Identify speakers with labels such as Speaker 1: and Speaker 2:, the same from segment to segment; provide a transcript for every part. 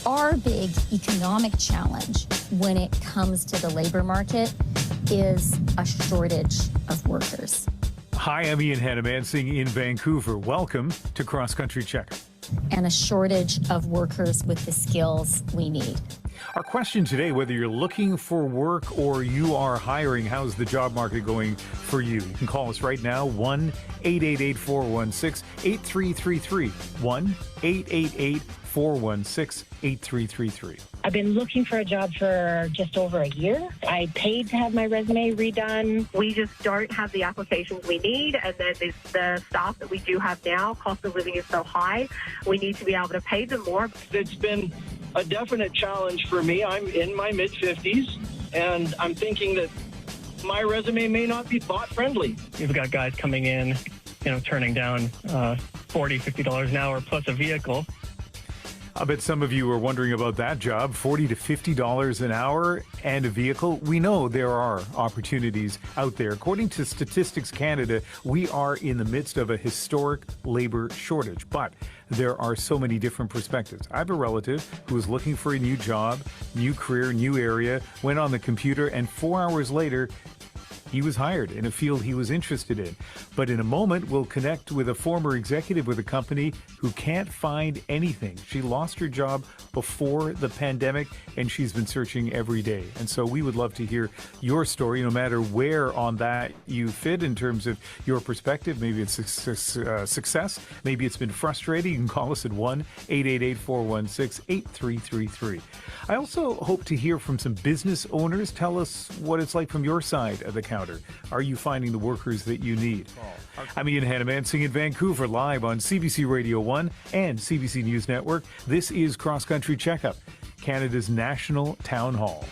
Speaker 1: Our big economic challenge when it comes to the labor market is a shortage of workers.
Speaker 2: Hi, I'm Ian Hanomansing in Vancouver. Welcome to Cross Country Checkup.
Speaker 1: And a shortage of workers with the skills we need.
Speaker 2: Our question today, whether you're looking for work or you are hiring, how's the job market going for you? You can call us right now, 1-888-416-8333. 1-888-416-8333.
Speaker 3: I've been looking for a job for just over a year. I paid to have my resume redone.
Speaker 4: We just don't have the applications we need, and then the staff that we do have now, cost of living is so high, we need to be able to pay them more.
Speaker 5: It's been a definite challenge for me. I'm in my mid-50s, and I'm thinking that my resume may not be bot-friendly.
Speaker 6: You've got guys coming in, turning down $40, $50 an hour plus a vehicle.
Speaker 2: I bet some of you are wondering about that job, $40 to $50 an hour and a vehicle. We know there are opportunities out there. According to Statistics Canada, we are in the midst of a historic labor shortage, but there are so many different perspectives. I have a relative who was looking for a new job, new career, new area, went on the computer, and 4 hours later, he was hired in a field he was interested in. But in a moment, we'll connect with a former executive with a company who can't find anything. She lost her job before the pandemic, and she's been searching every day. And so we would love to hear your story, no matter where on that you fit in terms of your perspective. Maybe it's success. Maybe it's been frustrating. You can call us at 1-888-416-8333. I also hope to hear from some business owners. Tell us what it's like from your side of the counter. Are you finding the workers that you need? I'm Ian Hanomansing in Vancouver, live on CBC Radio 1 and CBC News Network. This is Cross Country Checkup, Canada's national town hall.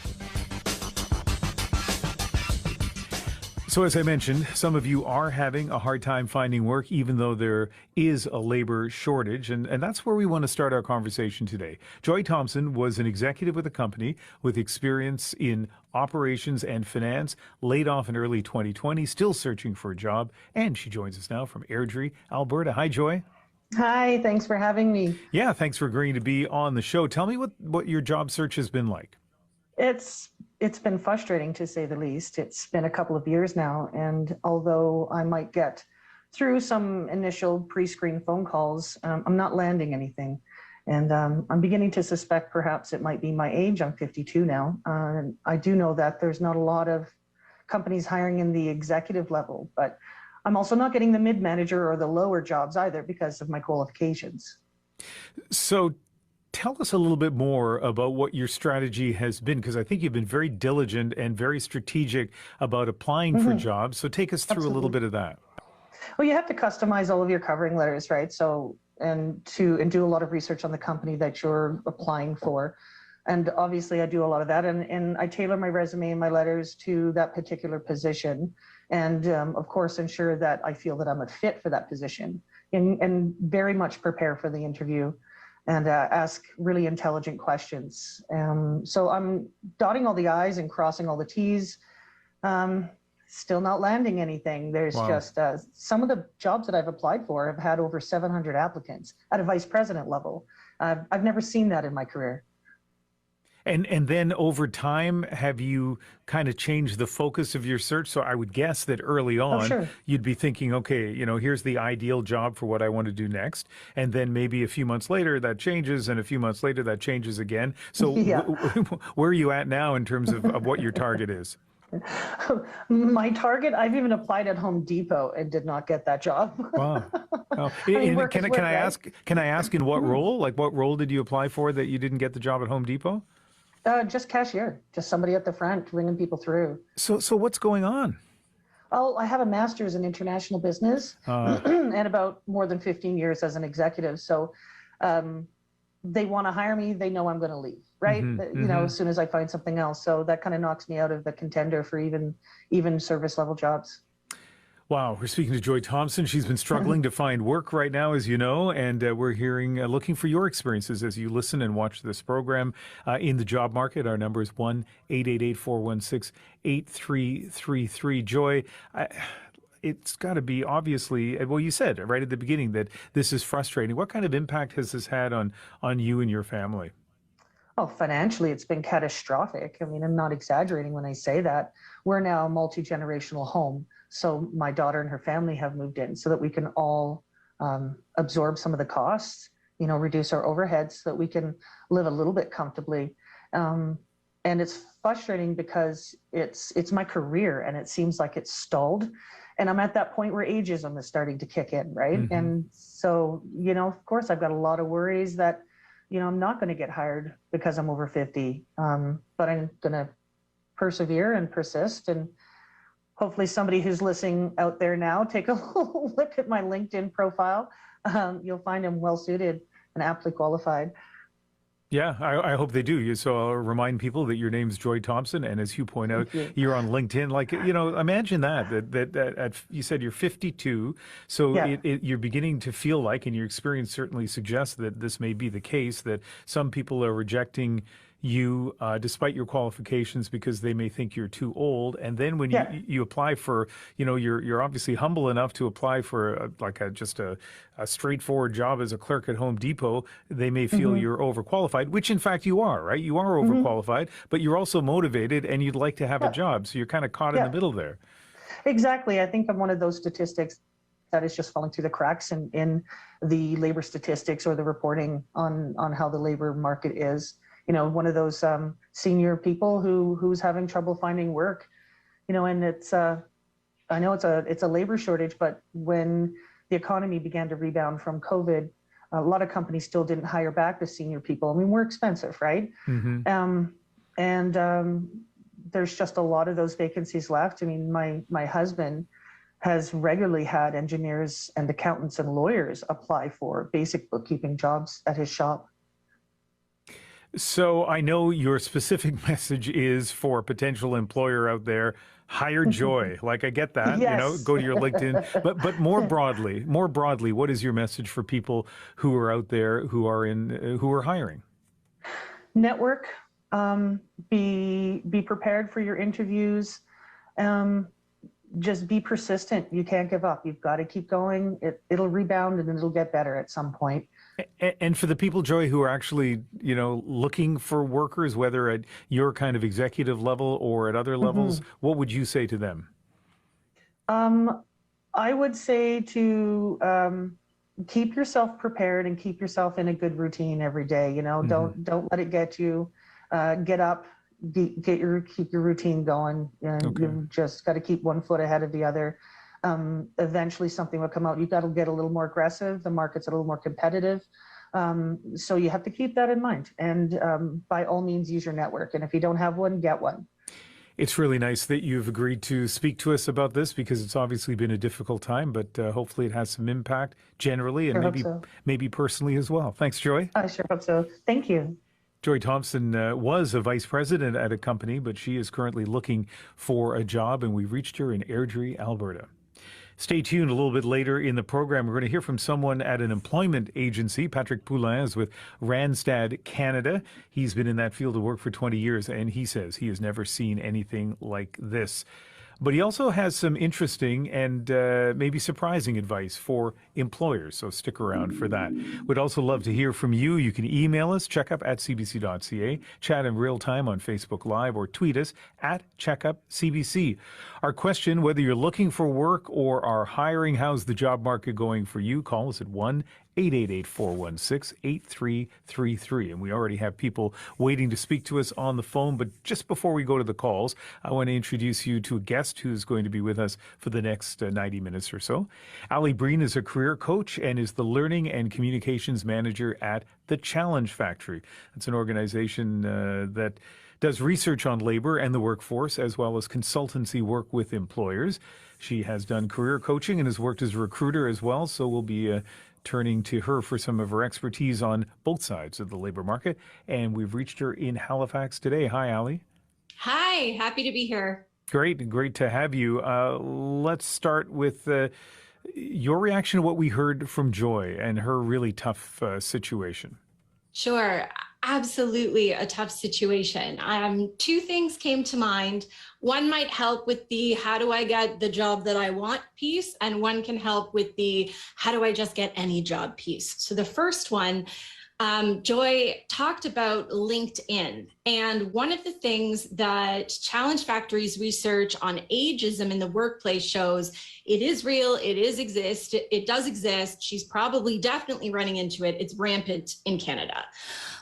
Speaker 2: So as I mentioned, some of you are having a hard time finding work, even though there is a labor shortage. And that's where we want to start our conversation today. Joy Thompson was an executive with a company with experience in operations and finance, laid off in early 2020, still searching for a job. And she joins us now from Airdrie, Alberta. Hi, Joy.
Speaker 7: Hi, thanks for having me.
Speaker 2: Yeah, thanks for agreeing to be on the show. Tell me what your job search has been like.
Speaker 7: It's been frustrating, to say the least. It's been a couple of years now, and although I might get through some initial pre-screen phone calls, I'm not landing anything. And I'm beginning to suspect perhaps it might be my age. I'm 52 now. I do know that there's not a lot of companies hiring in the executive level, but I'm also not getting the mid-manager or the lower jobs either because of my qualifications.
Speaker 2: So tell us a little bit more about what your strategy has been, because I think you've been very diligent and very strategic about applying for jobs. So take us through a little bit of that.
Speaker 7: Well, you have to customize all of your covering letters, right? So, and do a lot of research on the company that you're applying for. And obviously I do a lot of that, and I tailor my resume and my letters to that particular position. And of course, ensure that I feel that I'm a fit for that position, and very much prepare for the interview and ask really intelligent questions. So I'm dotting all the I's and crossing all the T's, still not landing anything. There's just some of the jobs that I've applied for have had over 700 applicants at a vice president level. I've never seen that in my career.
Speaker 2: And then over time, have you kind of changed the focus of your search? So I would guess that early on, you'd be thinking, okay, here's the ideal job for what I want to do next. And then maybe a few months later that changes, and a few months later that changes again. So where are you at now in terms of what your target is?
Speaker 7: My target, I've even applied at Home Depot and did not get that job.
Speaker 2: Wow. Can I ask in what role? Like, what role did you apply for that you didn't get the job at Home Depot?
Speaker 7: Just cashier, just somebody at the front ringing people through.
Speaker 2: So what's going on?
Speaker 7: Oh, I have a master's in international business and about more than 15 years as an executive. So they want to hire me. They know I'm going to leave, right? As soon as I find something else. So that kind of knocks me out of the contender for even service level jobs.
Speaker 2: Wow, we're speaking to Joy Thompson. She's been struggling to find work right now, as you know, and we're looking for your experiences as you listen and watch this program in the job market. Our number is 1-888-416-8333. Joy, it's got to be obviously, well, you said right at the beginning that this is frustrating. What kind of impact has this had on you and your family?
Speaker 7: Oh, financially, it's been catastrophic. I mean, I'm not exaggerating when I say that. We're now a multi-generational home. So my daughter and her family have moved in so that we can all absorb some of the costs, reduce our overheads so that we can live a little bit comfortably. And it's frustrating because it's my career and it seems like it's stalled. And I'm at that point where ageism is starting to kick in, right? Mm-hmm. And so, of course, I've got a lot of worries that I'm not going to get hired because I'm over 50, but I'm going to persevere and persist. And hopefully somebody who's listening out there now, take a look at my LinkedIn profile. You'll find I'm well suited and aptly qualified.
Speaker 2: Yeah, I hope they do. So I'll remind people that your name's Joy Thompson, and as you point out, you're on LinkedIn. Like, imagine that you said you're 52, so yeah. You're beginning to feel like, and your experience certainly suggests that this may be the case, that some people are rejecting you despite your qualifications because they may think you're too old. And then when you apply for, you're obviously humble enough to apply for just a straightforward job as a clerk at Home Depot, they may feel mm-hmm. you're overqualified, which in fact you are, right? You are overqualified, mm-hmm. but you're also motivated and you'd like to have a job. So you're kind of caught in the middle there. Exactly.
Speaker 7: I think I'm one of those statistics that is just falling through the cracks in the labor statistics or the reporting on how the labor market is. One of those senior people who's having trouble finding work, and it's I know it's a labor shortage, but when the economy began to rebound from COVID, a lot of companies still didn't hire back the senior people. I mean, we're expensive, right? Mm-hmm. There's just a lot of those vacancies left. I mean, my husband has regularly had engineers and accountants and lawyers apply for basic bookkeeping jobs at his shop.
Speaker 2: So I know your specific message is for a potential employer out there, hire Joy. Like, I get that,
Speaker 7: yes.
Speaker 2: Go to your LinkedIn. But more broadly, what is your message for people who are out there who are hiring?
Speaker 7: Network, be prepared for your interviews. Just be persistent. You can't give up. You've got to keep going. It'll rebound and it'll get better at some point.
Speaker 2: And for the people, Joy, who are actually, looking for workers, whether at your kind of executive level or at other levels, mm-hmm. what would you say to them?
Speaker 7: I would say to keep yourself prepared and keep yourself in a good routine every day. Mm-hmm. Don't let it get you. Get up, keep your routine going. And okay. You've just got to keep one foot ahead of the other. Eventually something will come out. You've got to get a little more aggressive. The market's a little more competitive. So you have to keep that in mind. And by all means, use your network. And if you don't have one, get one.
Speaker 2: It's really nice that you've agreed to speak to us about this because it's obviously been a difficult time, but hopefully it has some impact generally and maybe personally as well. Thanks, Joy.
Speaker 7: I sure hope so. Thank you.
Speaker 2: Joy Thompson was a vice president at a company, but she is currently looking for a job, and we reached her in Airdrie, Alberta. Stay tuned. A little bit later in the program, we're going to hear from someone at an employment agency. Patrick Poulin is with Randstad Canada. He's been in that field of work for 20 years, and he says he has never seen anything like this. But he also has some interesting and maybe surprising advice for employers, so stick around for that. We'd also love to hear from you. You can email us, checkup@cbc.ca, chat in real time on Facebook Live, or tweet us at checkupcbc. Our question, whether you're looking for work or are hiring, how's the job market going for you? Call us at 1-888-416-8333. And we already have people waiting to speak to us on the phone. But just before we go to the calls, I want to introduce you to a guest who's going to be with us for the next 90 minutes or so. Breen is a career coach and is the Learning and Communications Manager at the Challenge Factory. It's an organization that does research on labor and the workforce, as well as consultancy work with employers. She has done career coaching and has worked as a recruiter as well. So we'll be turning to her for some of her expertise on both sides of the labor market. And we've reached her in Halifax today. Hi, Ali.
Speaker 8: Hi, happy to be here.
Speaker 2: Great to have you. Let's start with your reaction to what we heard from Joy and her really tough situation.
Speaker 8: Sure, absolutely a tough situation. Two things came to mind. One might help with the how do I get the job that I want piece, and one can help with the how do I just get any job piece. So the first one, Joy talked about LinkedIn. And one of the things that Challenge Factory's research on ageism in the workplace shows, it is real, it does exist. She's probably definitely running into it. It's rampant in Canada.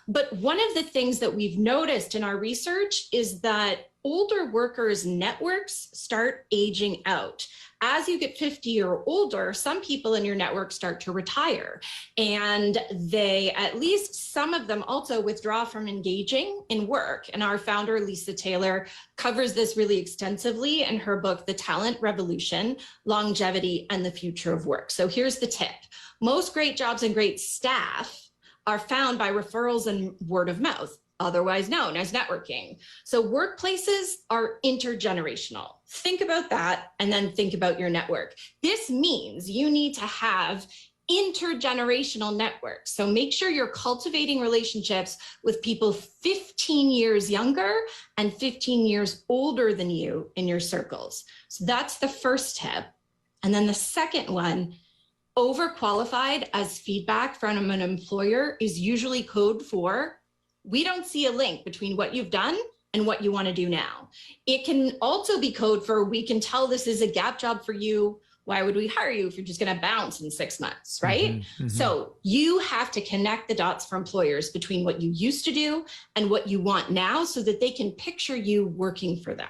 Speaker 8: But one of the things that we've noticed in our research is that older workers' networks start aging out. As you get 50 or older, some people in your network start to retire, and at least some of them also withdraw from engaging in work. And our founder, Lisa Taylor, covers this really extensively in her book, The Talent Revolution: Longevity and the Future of Work. So here's the tip. Most great jobs and great staff are found by referrals and word of mouth, otherwise known as networking. So workplaces are intergenerational. Think about that, and then think about your network. This means you need to have intergenerational networks. So make sure you're cultivating relationships with people 15 years younger and 15 years older than you in your circles. So that's the first tip. And then the second one, overqualified as feedback from an employer is usually code for, we don't see a link between what you've done and what you want to do now. It can also be code for, we can tell this is a gap job for you. Why would we hire you if you're just going to bounce in 6 months, right? Mm-hmm. So you have to connect the dots for employers between what you used to do and what you want now, so that they can picture you working for them.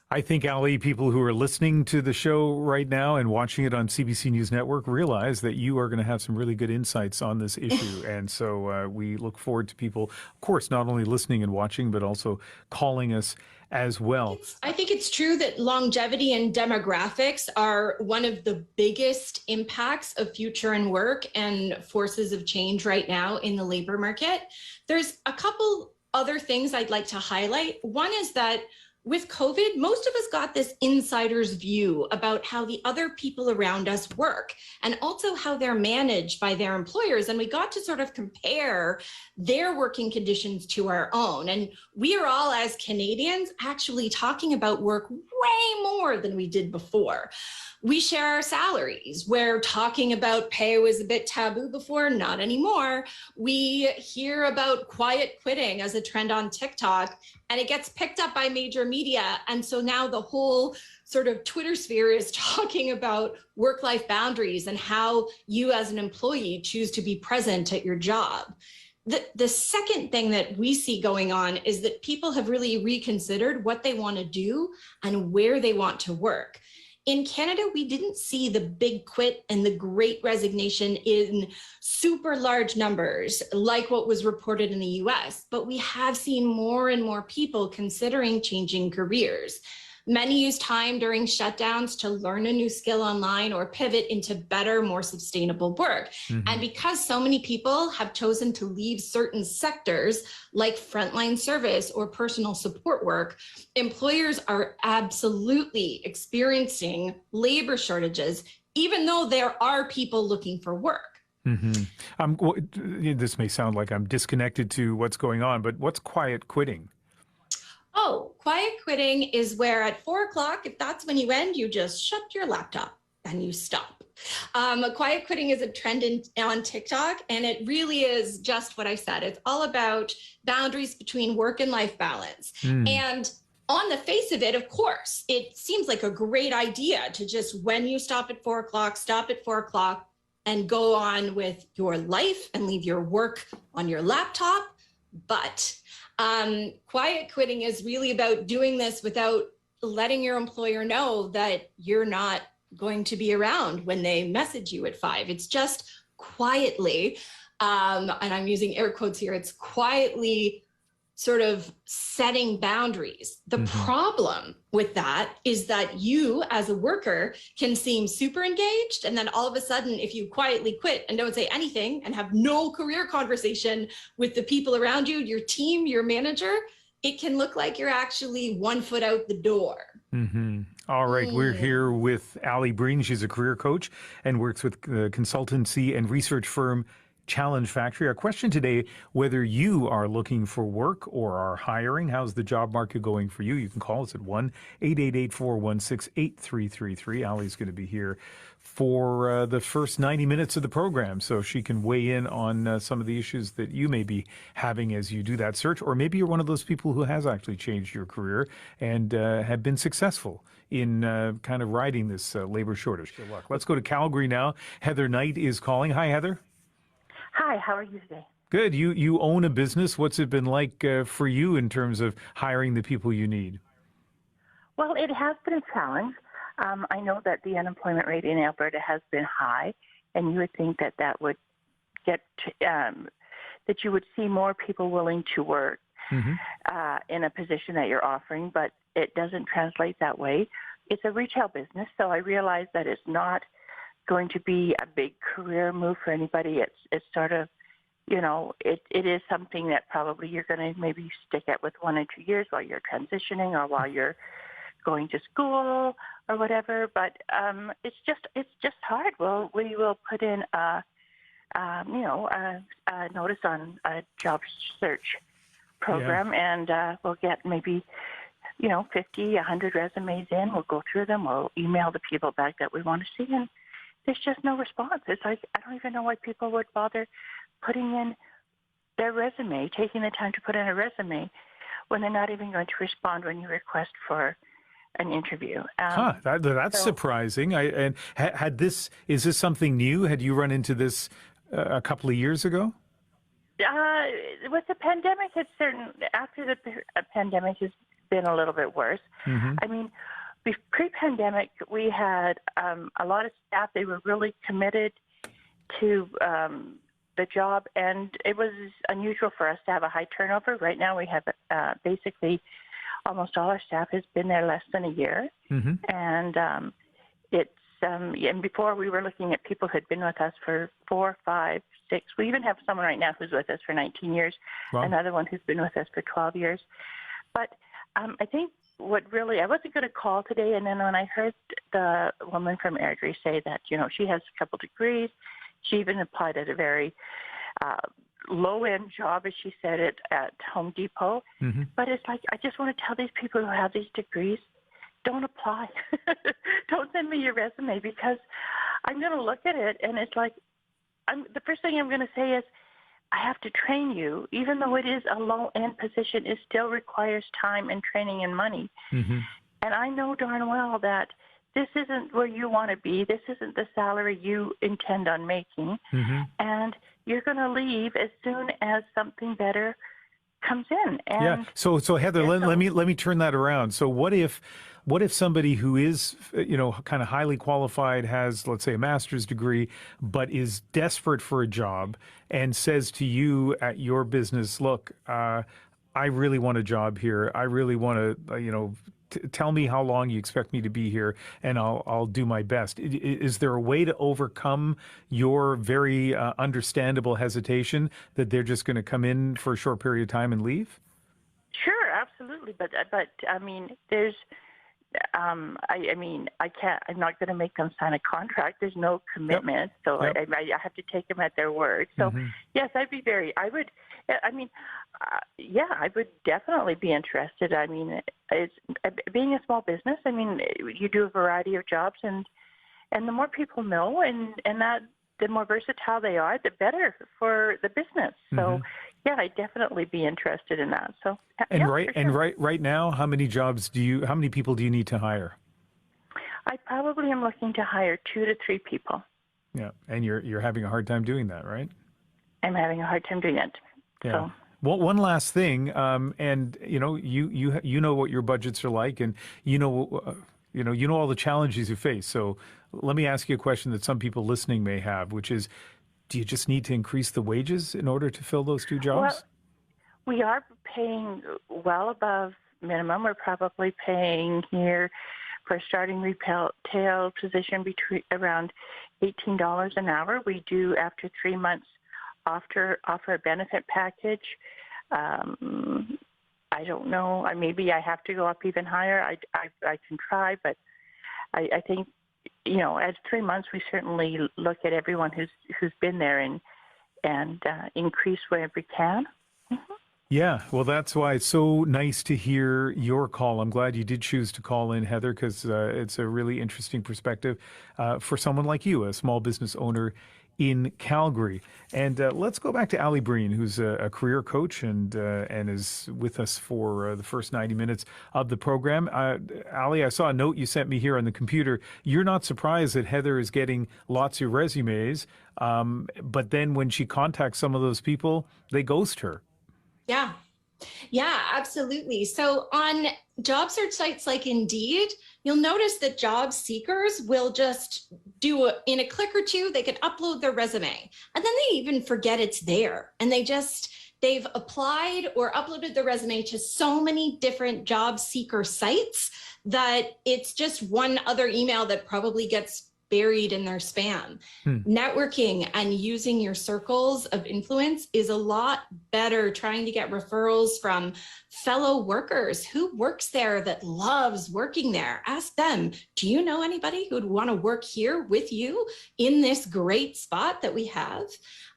Speaker 2: I think, Ali, people who are listening to the show right now and watching it on CBC News Network realize that you are going to have some really good insights on this issue. And so we look forward to people, of course, not only listening and watching, but also calling us as well.
Speaker 8: I think it's true that longevity and demographics are one of the biggest impacts of future in work and forces of change right now in the labor market. There's a couple other things I'd like to highlight. One is that with COVID, most of us got this insider's view about how the other people around us work, and also how they're managed by their employers. And we got to sort of compare their working conditions to our own. And we are all, as Canadians, actually talking about work way more than we did before. We share our salaries, where talking about pay was a bit taboo before, not anymore. We hear about quiet quitting as a trend on TikTok, and it gets picked up by major media. And so now the whole sort of Twitter sphere is talking about work-life boundaries and how you as an employee choose to be present at your job. The second thing that we see going on is that people have really reconsidered what they want to do and where they want to work. In Canada, we didn't see the big quit and the great resignation in super large numbers like what was reported in the US, but we have seen more and more people considering changing careers. Many use time during shutdowns to learn a new skill online or pivot into better, more sustainable work. Mm-hmm. And because so many people have chosen to leave certain sectors like frontline service or personal support work, employers are absolutely experiencing labor shortages, even though there are people looking for work.
Speaker 2: Mm-hmm. This may sound like I'm disconnected to what's going on, but what's quiet quitting?
Speaker 8: Oh, quiet quitting is where at 4 o'clock, if that's when you end, you just shut your laptop and you stop. Quiet quitting is a trend on TikTok, and it really is just what I said. It's all about boundaries between work and life balance. And on the face of it, of course, it seems like a great idea to just, when you stop at 4 o'clock, stop at 4 o'clock and go on with your life and leave your work on your laptop. But quiet quitting is really about doing this without letting your employer know that you're not going to be around when they message you at 5. It's just quietly, and I'm using air quotes here, it's quietly sort of setting boundaries. The problem with that is that you as a worker can seem super engaged, and then all of a sudden, if you quietly quit and don't say anything and have no career conversation with the people around you, your team, your manager, it can look like you're actually 1 foot out the door.
Speaker 2: Mm-hmm. All right, we're here with Ali Breen. She's a career coach and works with the consultancy and research firm Challenge Factory. Our question today, whether you are looking for work or are hiring, how's the job market going for you? You can call us at 1-888-416-8333. Ali's going to be here for the first 90 minutes of the program, so she can weigh in on some of the issues that you may be having as you do that search, or maybe you're one of those people who has actually changed your career and have been successful in kind of riding this labor shortage. Good luck. Let's go to Calgary now. Heather Knight is calling. Hi, Heather.
Speaker 9: Hi, how are you today?
Speaker 2: Good. You own a business. What's it been like for you in terms of hiring the people you need?
Speaker 9: Well, it has been a challenge. I know that the unemployment rate in Alberta has been high, and you would think that that would get that you would see more people willing to work in a position that you're offering, but it doesn't translate that way. It's a retail business, so I realize that it's not going to be a big career move for anybody. It's sort of, it is something that probably you're going to maybe stick at with 1 or 2 years while you're transitioning or while you're going to school or whatever. But it's just hard. Well, we will put in a notice on a job search program, and we'll get maybe 50, 100 resumes in. We'll go through them. We'll email the people back that we want to see, and there's just no response. It's like, I don't even know why people would bother putting in their resume, taking the time to put in a resume when they're not even going to respond when you request for an interview.
Speaker 2: That's surprising. Is this something new? Had you run into this a couple of years ago?
Speaker 9: With the pandemic, after the pandemic has been a little bit worse. I mean, pre-pandemic, we had a lot of staff. They were really committed to the job, and it was unusual for us to have a high turnover. Right now, we have basically almost all our staff has been there less than a year, and and before we were looking at people who had been with us for 4, 5, 6. We even have someone right now who's with us for 19 years, another one who's been with us for 12 years. But I think what really, I wasn't going to call today, and then when I heard the woman from Airdrie say that, she has a couple degrees, she even applied at a very low-end job, as she said it, at Home Depot. But it's like, I just want to tell these people who have these degrees, don't apply. Don't send me your resume, because I'm going to look at it, and it's like, the first thing I'm going to say is, I have to train you. Even though it is a low-end position, it still requires time and training and money. And I know darn well that this isn't where you want to be. This isn't the salary you intend on making. And you're going to leave as soon as something better comes in. And
Speaker 2: So Heather, let me turn that around. So what if somebody who is, kind of highly qualified, has, let's say, a master's degree, but is desperate for a job and says to you at your business, look, I really want a job here. I really want to, tell me how long you expect me to be here, and I'll do my best. Is there a way to overcome your very understandable hesitation that they're just going to come in for a short period of time and leave?
Speaker 9: Sure, absolutely. But I mean, there's, I can't. I'm not going to make them sign a contract. There's no commitment, so I have to take them at their word. So yes, I would definitely be interested. I mean, it's being a small business. I mean, you do a variety of jobs, and the more people know, and that the more versatile they are, the better for the business. So yeah, I'd definitely be interested in that. So
Speaker 2: right now, how many people do you need to hire?
Speaker 9: I probably am looking to hire 2 to 3 people.
Speaker 2: Yeah, and you're having a hard time doing that, right?
Speaker 9: I'm having a hard time doing it.
Speaker 2: Yeah.
Speaker 9: So.
Speaker 2: Well, one last thing, and you know what your budgets are like, and you know all the challenges you face. So let me ask you a question that some people listening may have, which is, do you just need to increase the wages in order to fill those 2 jobs?
Speaker 9: Well, we are paying well above minimum. We're probably paying here for a starting retail position between around $18 an hour. We do, after 3 months, offer a benefit package. I don't know. Maybe I have to go up even higher. I can try, but I think, at 3 months, we certainly look at everyone who's been there, and and increase wherever we can.
Speaker 2: Yeah, well, that's why it's so nice to hear your call. I'm glad you did choose to call in, Heather, because it's a really interesting perspective for someone like you, a small business owner in Calgary. And let's go back to Ali Breen, who's a career coach and is with us for the first 90 minutes of the program. Ali, I saw a note you sent me here on the computer. You're not surprised that Heather is getting lots of resumes, but then when she contacts some of those people, they ghost her.
Speaker 8: Yeah, absolutely. So on job search sites like Indeed, you'll notice that job seekers will just in a click or two, they can upload their resume and then they even forget it's there. And they've applied or uploaded their resume to so many different job seeker sites that it's just one other email that probably gets buried in their spam. Networking and using your circles of influence is a lot better. Trying to get referrals from fellow workers who works there that loves working there. Ask them, do you know anybody who'd want to work here with you in this great spot that we have?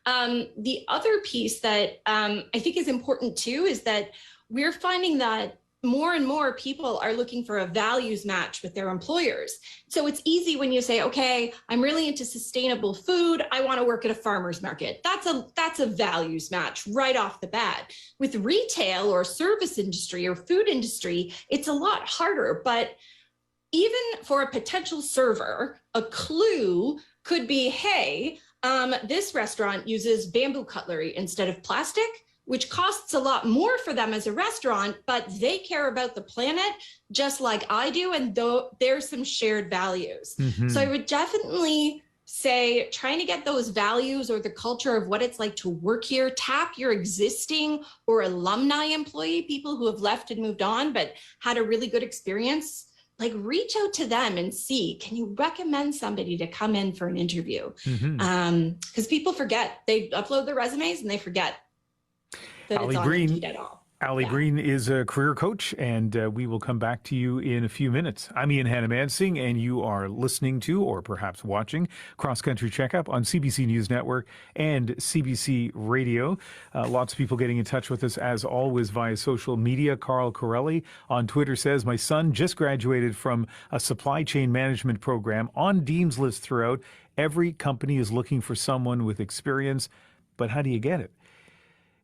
Speaker 8: The other piece that I think is important too is that we're finding that more and more people are looking for a values match with their employers. So it's easy when you say, okay, I'm really into sustainable food. I want to work at a farmer's market. That's a values match right off the bat. With retail or service industry or food industry, it's a lot harder. But even for a potential server, a clue could be, hey, this restaurant uses bamboo cutlery instead of plastic, which costs a lot more for them as a restaurant, but they care about the planet just like I do, and there's some shared values. So I would definitely say trying to get those values or the culture of what it's like to work here, tap your existing or alumni employee, people who have left and moved on but had a really good experience. Like reach out to them and see, can you recommend somebody to come in for an interview? Because people forget, they upload their resumes and they forget.
Speaker 2: Ali Breen, Breen is a career coach, and we will come back to you in a few minutes. I'm Ian Hanomansing, and you are listening to, or perhaps watching, Cross Country Checkup on CBC News Network and CBC Radio. Lots of people getting in touch with us, as always, via social media. Carl Corelli on Twitter says, my son just graduated from a supply chain management program on Dean's List throughout. Every company is looking for someone with experience, but how do you get it?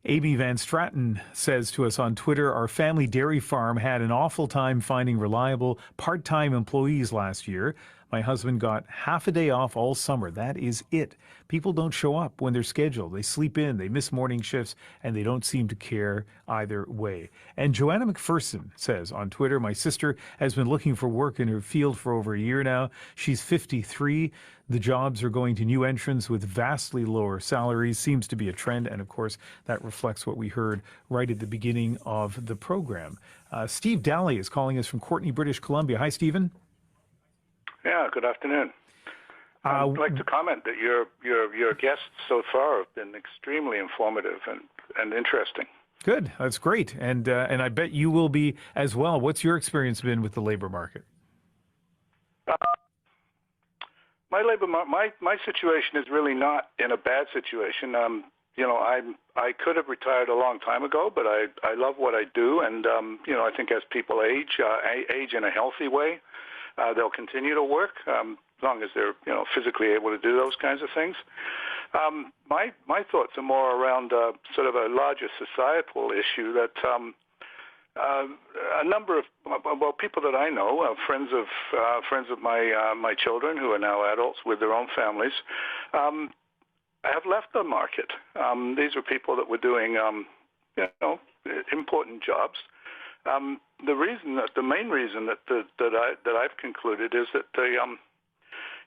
Speaker 2: Amy Van Stratton says to us on Twitter, our family dairy farm had an awful time finding reliable part-time employees last year. My husband got half a day off all summer. That is it. People don't show up when they're scheduled. They sleep in, they miss morning shifts, and they don't seem to care either way. And Joanna McPherson says on Twitter, my sister has been looking for work in her field for over a year now. She's 53. The jobs are going to new entrants with vastly lower salaries. Seems to be a trend. And of course, that reflects what we heard right at the beginning of the program. Steve Daly is calling us from Courtenay, British Columbia. Hi, Stephen.
Speaker 10: Yeah, good afternoon. I'd like to comment that your guests so far have been extremely informative and interesting.
Speaker 2: Good, that's great, and I bet you will be as well. What's your experience been with the labor market?
Speaker 10: My situation is really not in a bad situation. I could have retired a long time ago, but I love what I do, and I think as people age in a healthy way, they'll continue to work as long as they're physically able to do those kinds of things. My thoughts are more around sort of a larger societal issue that a number of people that I know, friends of my children who are now adults with their own families, have left the market. These are people that were doing important jobs. The main reason that I've concluded is that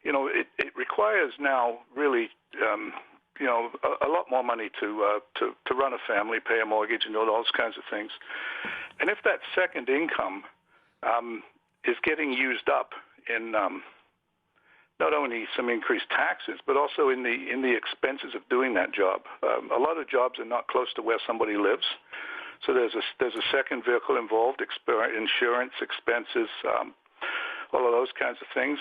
Speaker 10: it requires now really a lot more money to run a family, pay a mortgage, and all those kinds of things. And if that second income is getting used up in not only some increased taxes, but also in the expenses of doing that job. A lot of jobs are not close to where somebody lives. So there's a second vehicle involved, insurance expenses, all of those kinds of things,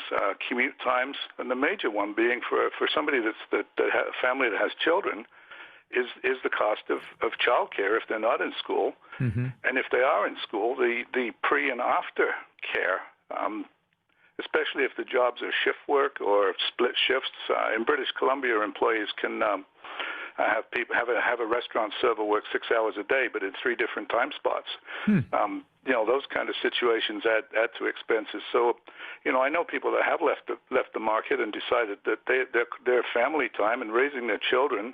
Speaker 10: commute times, and the major one being for somebody that has a family that has children, is the cost of childcare if they're not in school, and if they are in school, the pre and after care, especially if the jobs are shift work or split shifts. In British Columbia, employees can have a restaurant server work 6 hours a day, but in 3 different time spots. Those kind of situations add to expenses. So, I know people that have left the market and decided that their family time and raising their children,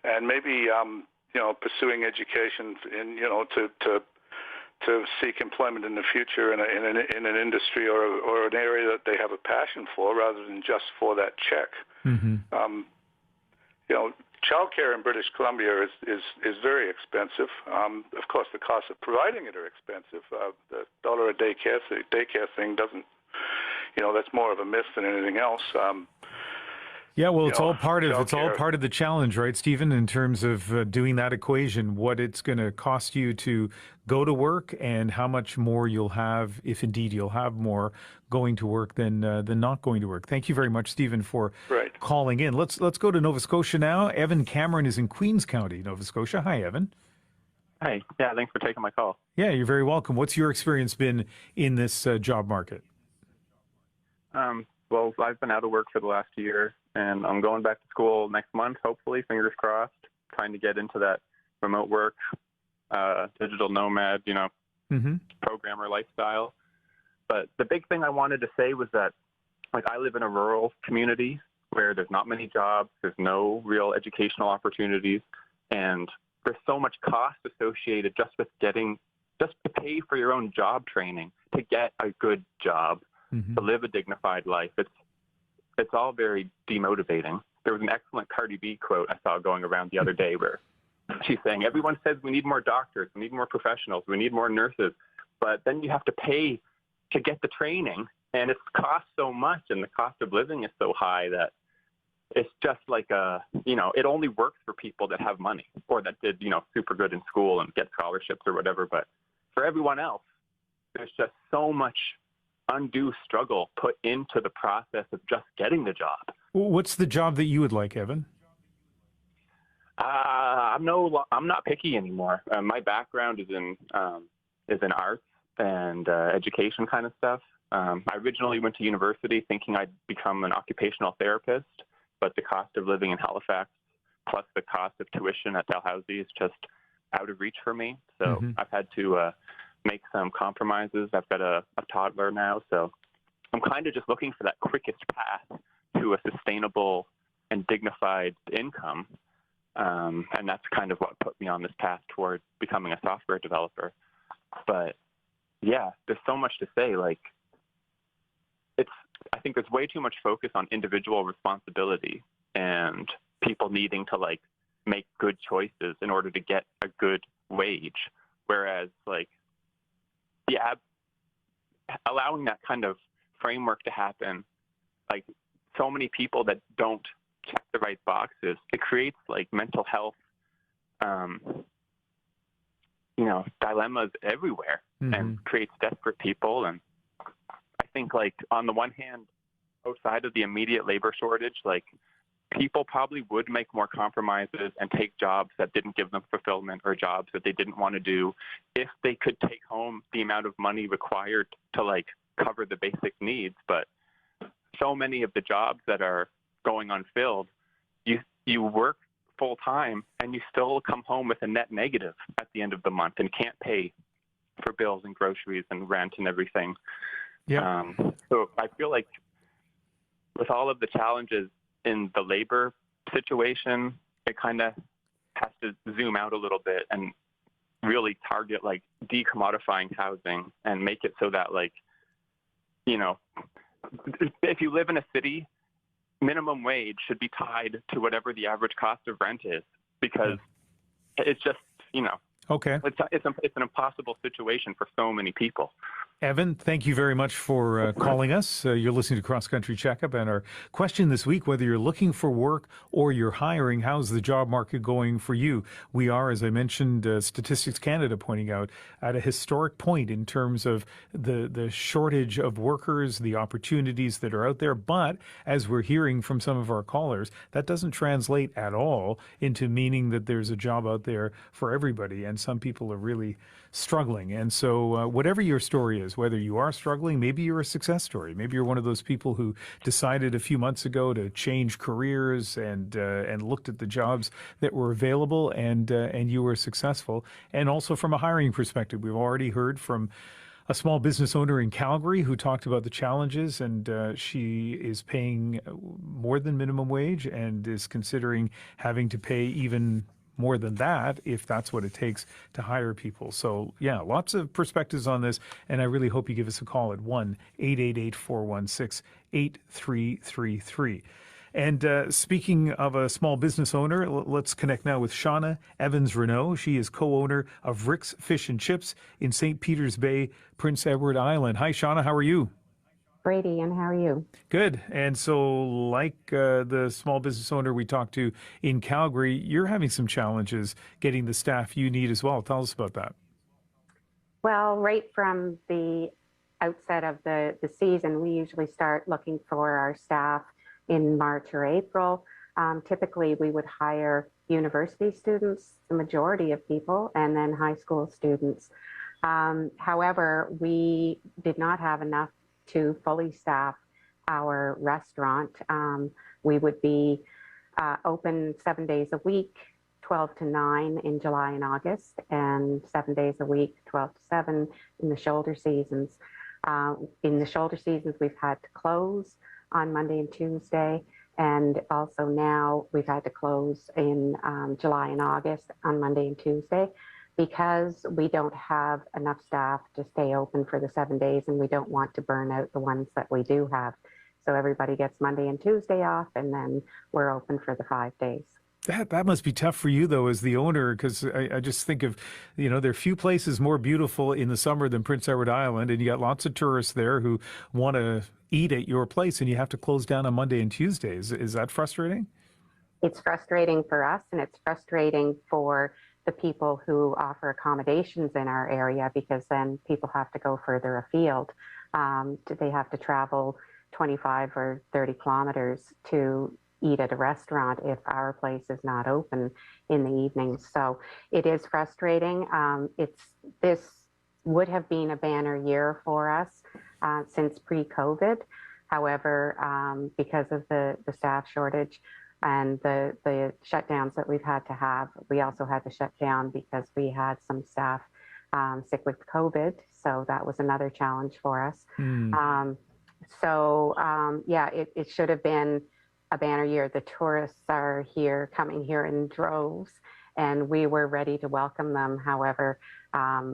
Speaker 10: and maybe pursuing education to seek employment in the future in an industry or an area that they have a passion for, rather than just for that check. Childcare in British Columbia is very expensive. Of course, the costs of providing it are expensive. The $1 a daycare thing doesn't, that's more of a myth than anything else.
Speaker 2: Yeah, well, it's all part of the challenge, right, Stephen? In terms of doing that equation, what it's going to cost you to go to work, and how much more you'll have, if indeed you'll have more, going to work than not going to work. Thank you very much, Stephen, for calling in. Let's go to Nova Scotia now. Evan Cameron is in Queens County, Nova Scotia. Hi, Evan.
Speaker 11: Hi. Yeah, thanks for taking my call.
Speaker 2: Yeah, you're very welcome. What's your experience been in this job market?
Speaker 11: Well, I've been out of work for the last year, and I'm going back to school next month, hopefully, fingers crossed, trying to get into that remote work, digital nomad, programmer lifestyle. But the big thing I wanted to say was that, I live in a rural community where there's not many jobs, there's no real educational opportunities, and there's so much cost associated just to pay for your own job training, to get a good job, to live a dignified life. It's all very demotivating. There was an excellent Cardi B quote I saw going around the other day where she's saying, everyone says we need more doctors, we need more professionals, we need more nurses, but then you have to pay to get the training, and it costs so much, and the cost of living is so high that it's just like it only works for people that have money or that did, super good in school and get scholarships or whatever. But for everyone else, there's just so much undue struggle put into the process of just getting the job.
Speaker 2: What's the job that you would like, Evan?
Speaker 11: I'm not picky anymore. My background is in arts and education kind of stuff. I originally went to university thinking I'd become an occupational therapist, but the cost of living in Halifax plus the cost of tuition at Dalhousie is just out of reach for me. So I've had to make some compromises. I've got a toddler now, so I'm kind of just looking for that quickest path to a sustainable and dignified income. And that's kind of what put me on this path toward becoming a software developer. But yeah, there's so much to say. I think there's way too much focus on individual responsibility and people needing to make good choices in order to get a good wage. Whereas allowing that kind of framework to happen, so many people that don't check the right boxes, it creates mental health, dilemmas everywhere and creates desperate people. And I think on the one hand, outside of the immediate labor shortage, people probably would make more compromises and take jobs that didn't give them fulfillment or jobs that they didn't want to do if they could take home the amount of money required to cover the basic needs. But so many of the jobs that are going unfilled, you work full time and you still come home with a net negative at the end of the month and can't pay for bills and groceries and rent and everything.
Speaker 2: Yeah.
Speaker 11: So I feel with all of the challenges in the labor situation, it kind of has to zoom out a little bit and really target decommodifying housing and make it so that if you live in a city, minimum wage should be tied to whatever the average cost of rent is, because it's just,
Speaker 2: okay.
Speaker 11: It's an impossible situation for so many people.
Speaker 2: Evan, thank you very much for calling us. You're listening to Cross Country Checkup, and our question this week, whether you're looking for work or you're hiring, how's the job market going for you? We are, as I mentioned, Statistics Canada pointing out, at a historic point in terms of the shortage of workers, the opportunities that are out there. But as we're hearing from some of our callers, that doesn't translate at all into meaning that there's a job out there for everybody, and some people are really struggling. And so whatever your story is, whether you are struggling, maybe you're a success story. Maybe you're one of those people who decided a few months ago to change careers and looked at the jobs that were available, and you were successful. And also from a hiring perspective, we've already heard from a small business owner in Calgary who talked about the challenges, and she is paying more than minimum wage and is considering having to pay even more than that if that's what it takes to hire people. So yeah, lots of perspectives on this, and I really hope you give us a call at 1-888-416-8333. And speaking of a small business owner, let's connect now with Shauna Evans-Renault. She is co-owner of Rick's Fish and Chips in St. Peter's Bay, Prince Edward Island. Hi, Shauna, how are you?
Speaker 12: Great, Ian. How are you?
Speaker 2: Good. And so like the small business owner we talked to in Calgary, you're having some challenges getting the staff you need as well. Tell us about that.
Speaker 12: Well, right from the outset of the season, we usually start looking for our staff in March or April. Typically, we would hire university students, the majority of people, and then high school students. However, we did not have enough to fully staff our restaurant. We would be open 7 days a week, 12 to 9 in July and August, and 7 days a week, 12 to 7 in the shoulder seasons. In the shoulder seasons, we've had to close on Monday and Tuesday, and also now we've had to close in July and August on Monday and Tuesday, because we don't have enough staff to stay open for the 7 days, and we don't want to burn out the ones that we do have. So everybody gets Monday and Tuesday off, and then we're open for the 5 days.
Speaker 2: That must be tough for you, though, as the owner, because I just think of, there are few places more beautiful in the summer than Prince Edward Island, and you got lots of tourists there who want to eat at your place, and you have to close down on Monday and Tuesdays. Is that frustrating?
Speaker 12: It's frustrating for us, and it's frustrating for the people who offer accommodations in our area, because then people have to go further afield. They have to travel 25 or 30 kilometers to eat at a restaurant if our place is not open in the evenings. So it is frustrating. This would have been a banner year for us since pre-COVID. However, because of the staff shortage and the shutdowns that we've had to have, we also had to shut down because we had some staff sick with COVID. So that was another challenge for us. It should have been a banner year. The tourists are coming here in droves, and we were ready to welcome them. However,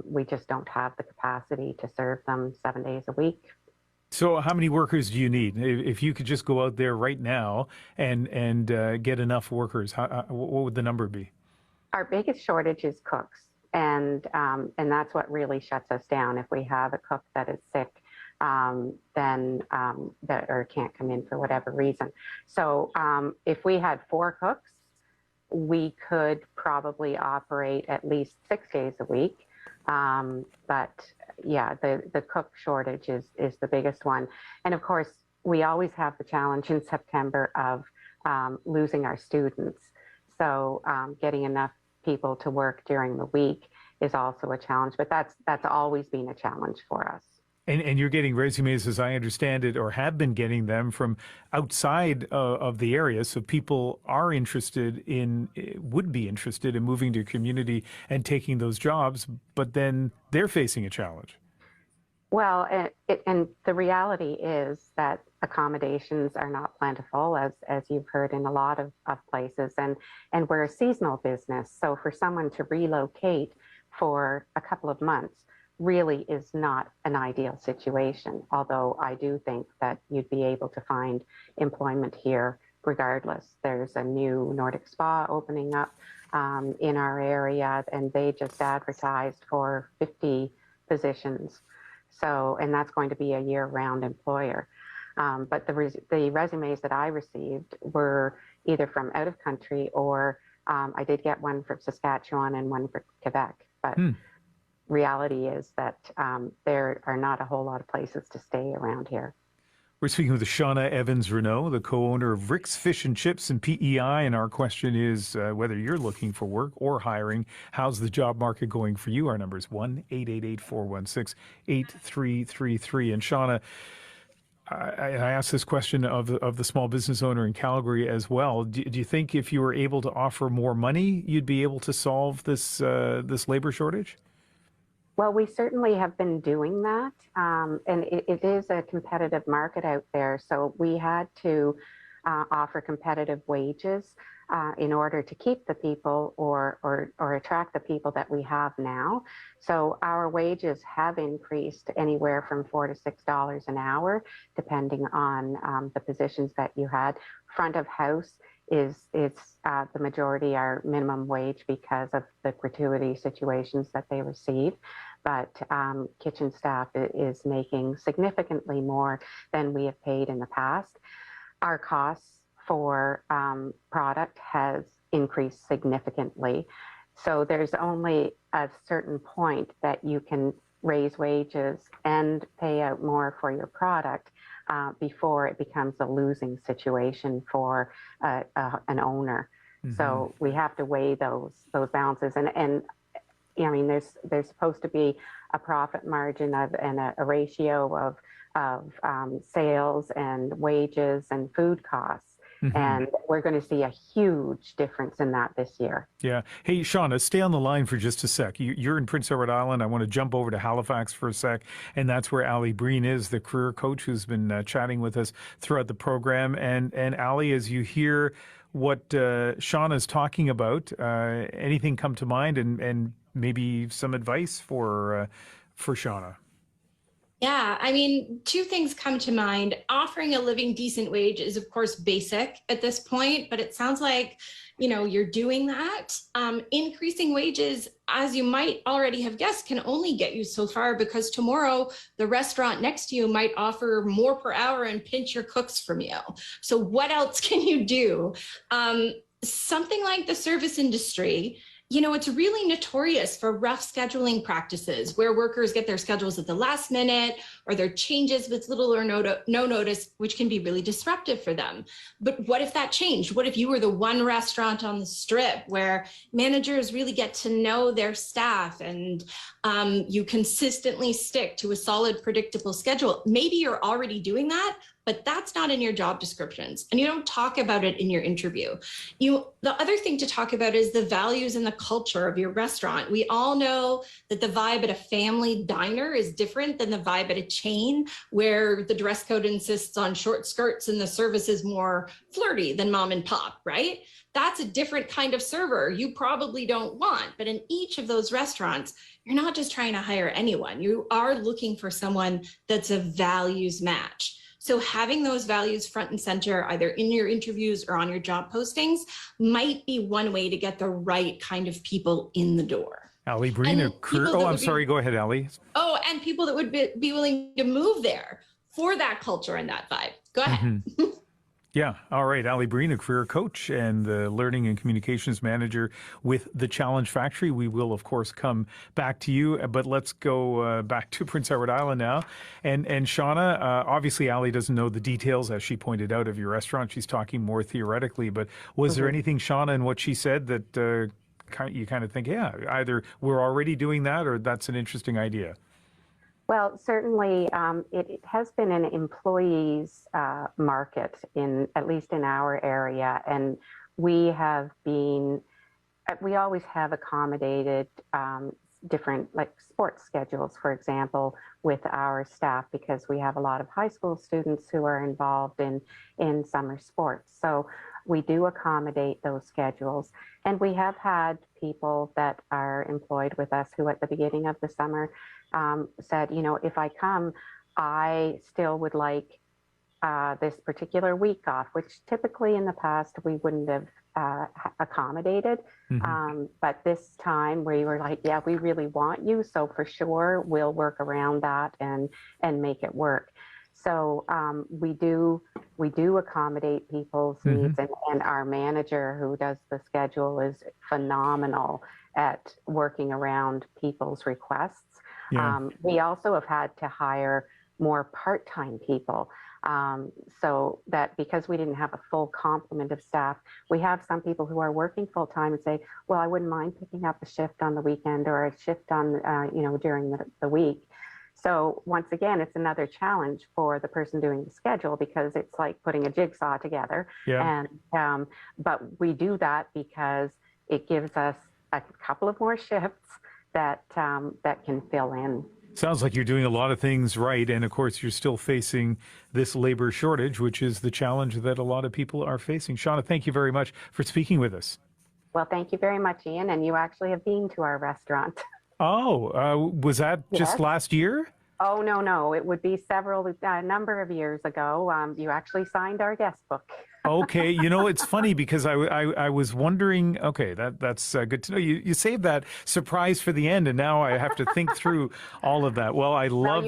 Speaker 12: we just don't have the capacity to serve them 7 days a week.
Speaker 2: So how many workers do you need? If you could just go out there right now and get enough workers, what would the number be?
Speaker 12: Our biggest shortage is cooks, and that's what really shuts us down. If we have a cook that is sick, then or can't come in for whatever reason. So if we had 4 cooks, we could probably operate at least 6 days a week. But yeah, the cook shortage is the biggest one. And of course, we always have the challenge in September of losing our students. So getting enough people to work during the week is also a challenge, but that's always been a challenge for us.
Speaker 2: And you're getting resumes, as I understand it, or have been getting them from outside of the area. So people are would be interested in moving to a community and taking those jobs, but then they're facing a challenge.
Speaker 12: Well, and the reality is that accommodations are not plentiful, as you've heard in a lot of places, and we're a seasonal business. So for someone to relocate for a couple of months really is not an ideal situation, although I do think that you'd be able to find employment here regardless. There's a new Nordic spa opening up in our area, and they just advertised for 50 positions. So, and that's going to be a year-round employer. But the resumes that I received were either from out of country or I did get one from Saskatchewan and one for Quebec. But reality is that there are not a whole lot of places to stay around here.
Speaker 2: We're speaking with Shauna Evans-Renault, the co-owner of Rick's Fish and Chips and PEI, and our question is whether you're looking for work or hiring, how's the job market going for you? Our number is 1-888-416-8333. And Shauna, I asked this question of the small business owner in Calgary as well. Do you think if you were able to offer more money, you'd be able to solve this labor shortage?
Speaker 12: Well, we certainly have been doing that, and it is a competitive market out there. So we had to offer competitive wages in order to keep the people or attract the people that we have now. So our wages have increased anywhere from $4 to $6 an hour, depending on the positions that you had. Front of house is the majority are minimum wage because of the gratuity situations that they receive. But kitchen staff is making significantly more than we have paid in the past. Our costs for product has increased significantly. So there's only a certain point that you can raise wages and pay out more for your product before it becomes a losing situation for an owner. Mm-hmm. So we have to weigh those balances. And I mean, there's supposed to be a profit margin and a ratio of sales and wages and food costs. Mm-hmm. And we're going to see a huge difference in that this year.
Speaker 2: Yeah. Hey, Shauna, stay on the line for just a sec. You're in Prince Edward Island. I want to jump over to Halifax for a sec. And that's where Ali Breen is, the career coach who's been chatting with us throughout the program. And Ali, as you hear what Shauna's talking about, anything come to mind and maybe some advice for Shauna?
Speaker 8: Yeah, I mean, two things come to mind. Offering a living decent wage is, of course, basic at this point, but it sounds like, you're doing that. Increasing wages, as you might already have guessed, can only get you so far because tomorrow the restaurant next to you might offer more per hour and pinch your cooks from you. So what else can you do? Something like the service industry, it's really notorious for rough scheduling practices where workers get their schedules at the last minute or their changes with little or no notice, which can be really disruptive for them. But what if that changed? What if you were the one restaurant on the strip where managers really get to know their staff and you consistently stick to a solid, predictable schedule? Maybe you're already doing that, but that's not in your job descriptions and you don't talk about it in your interview. The other thing to talk about is the values and the culture of your restaurant. We all know that the vibe at a family diner is different than the vibe at a chain where the dress code insists on short skirts and the service is more flirty than mom and pop, right? That's a different kind of server you probably don't want. But in each of those restaurants, you're not just trying to hire anyone. You are looking for someone that's a values match. So having those values front and center, either in your interviews or on your job postings, might be one way to get the right kind of people in the door.
Speaker 2: Ali Breen, I'm sorry, go ahead, Ali.
Speaker 8: Oh, and people that would be willing to move there for that culture and that vibe. Go ahead. Mm-hmm.
Speaker 2: Yeah. All right. Ali Breen, a career coach and the learning and communications manager with the Challenge Factory. We will, of course, come back to you, but let's go back to Prince Edward Island now. And Shauna, obviously, Ali doesn't know the details, as she pointed out, of your restaurant. She's talking more theoretically, but was there anything, Shauna, in what she said that you kind of think, yeah, either we're already doing that or that's an interesting idea?
Speaker 12: Well, certainly it has been an employees market at least in our area. And we always have accommodated different sports schedules, for example, with our staff, because we have a lot of high school students who are involved in summer sports. So we do accommodate those schedules. And we have had people that are employed with us who at the beginning of the summer said, if I come, I still would like this particular week off, which typically in the past we wouldn't have accommodated. But this time we were like, yeah, we really want you. So for sure, we'll work around that and make it work. So we do accommodate people's needs, and our manager who does the schedule is phenomenal at working around people's requests. We also have had to hire more part-time people. So that because we didn't have a full complement of staff, we have some people who are working full-time and say, well, I wouldn't mind picking up a shift on the weekend or a shift on, during the week. So once again, it's another challenge for the person doing the schedule because it's like putting a jigsaw together. And but we do that because it gives us a couple of more shifts that can fill in.
Speaker 2: Sounds like you're doing a lot of things right. And of course, you're still facing this labor shortage, which is the challenge that a lot of people are facing. Shauna, thank you very much for speaking with us.
Speaker 12: Well, thank you very much, Ian. And you actually have been to our restaurant.
Speaker 2: Oh, was that just last year?
Speaker 12: Oh, no. It would be a number of years ago. You actually signed our guest book.
Speaker 2: Okay, it's funny because I was wondering. Okay, that's good to know. You saved that surprise for the end, and now I have to think through all of that. Well, I love.
Speaker 12: So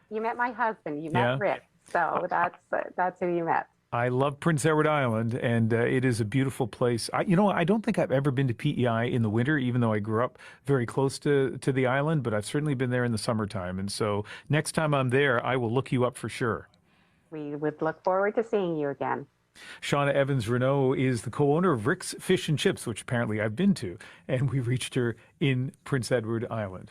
Speaker 12: you met my husband. You met Rick. So that's who you met.
Speaker 2: I love Prince Edward Island, and it is a beautiful place. I don't think I've ever been to PEI in the winter, even though I grew up very close to the island. But I've certainly been there in the summertime, and so next time I'm there, I will look you up for sure.
Speaker 12: We would look forward to seeing you again.
Speaker 2: Shauna Evans-Renault is the co-owner of Rick's Fish and Chips, which apparently I've been to, and we reached her in Prince Edward Island.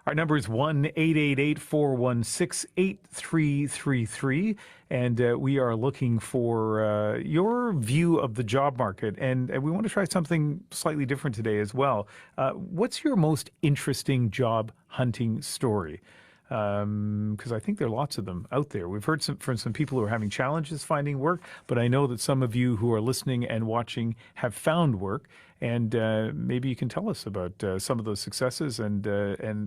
Speaker 2: Our number is 1-888-416-8333, and we are looking for your view of the job market, and we want to try something slightly different today as well. What's your most interesting job hunting story? Because I think there are lots of them out there. We've heard from some people who are having challenges finding work, but I know that some of you who are listening and watching have found work, and maybe you can tell us about some of those successes. And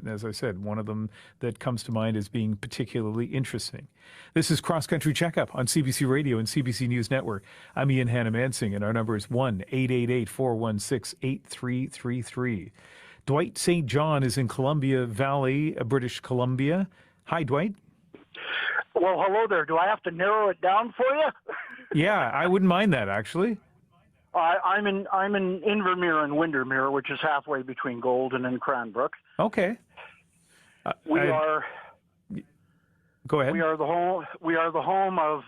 Speaker 2: as I said, one of them that comes to mind as being particularly interesting. This is Cross Country Checkup on CBC Radio and CBC News Network. I'm Ian Hanomansing, and our number is 1-888-416-8333. Dwight St. John is in Columbia Valley, British Columbia. Hi, Dwight.
Speaker 13: Well, hello there. Do I have to narrow it down for you?
Speaker 2: Yeah, I wouldn't mind that, actually.
Speaker 13: I'm in Invermere and Windermere, which is halfway between Golden and Cranbrook.
Speaker 2: Okay.
Speaker 13: Go
Speaker 2: ahead.
Speaker 13: We are the home of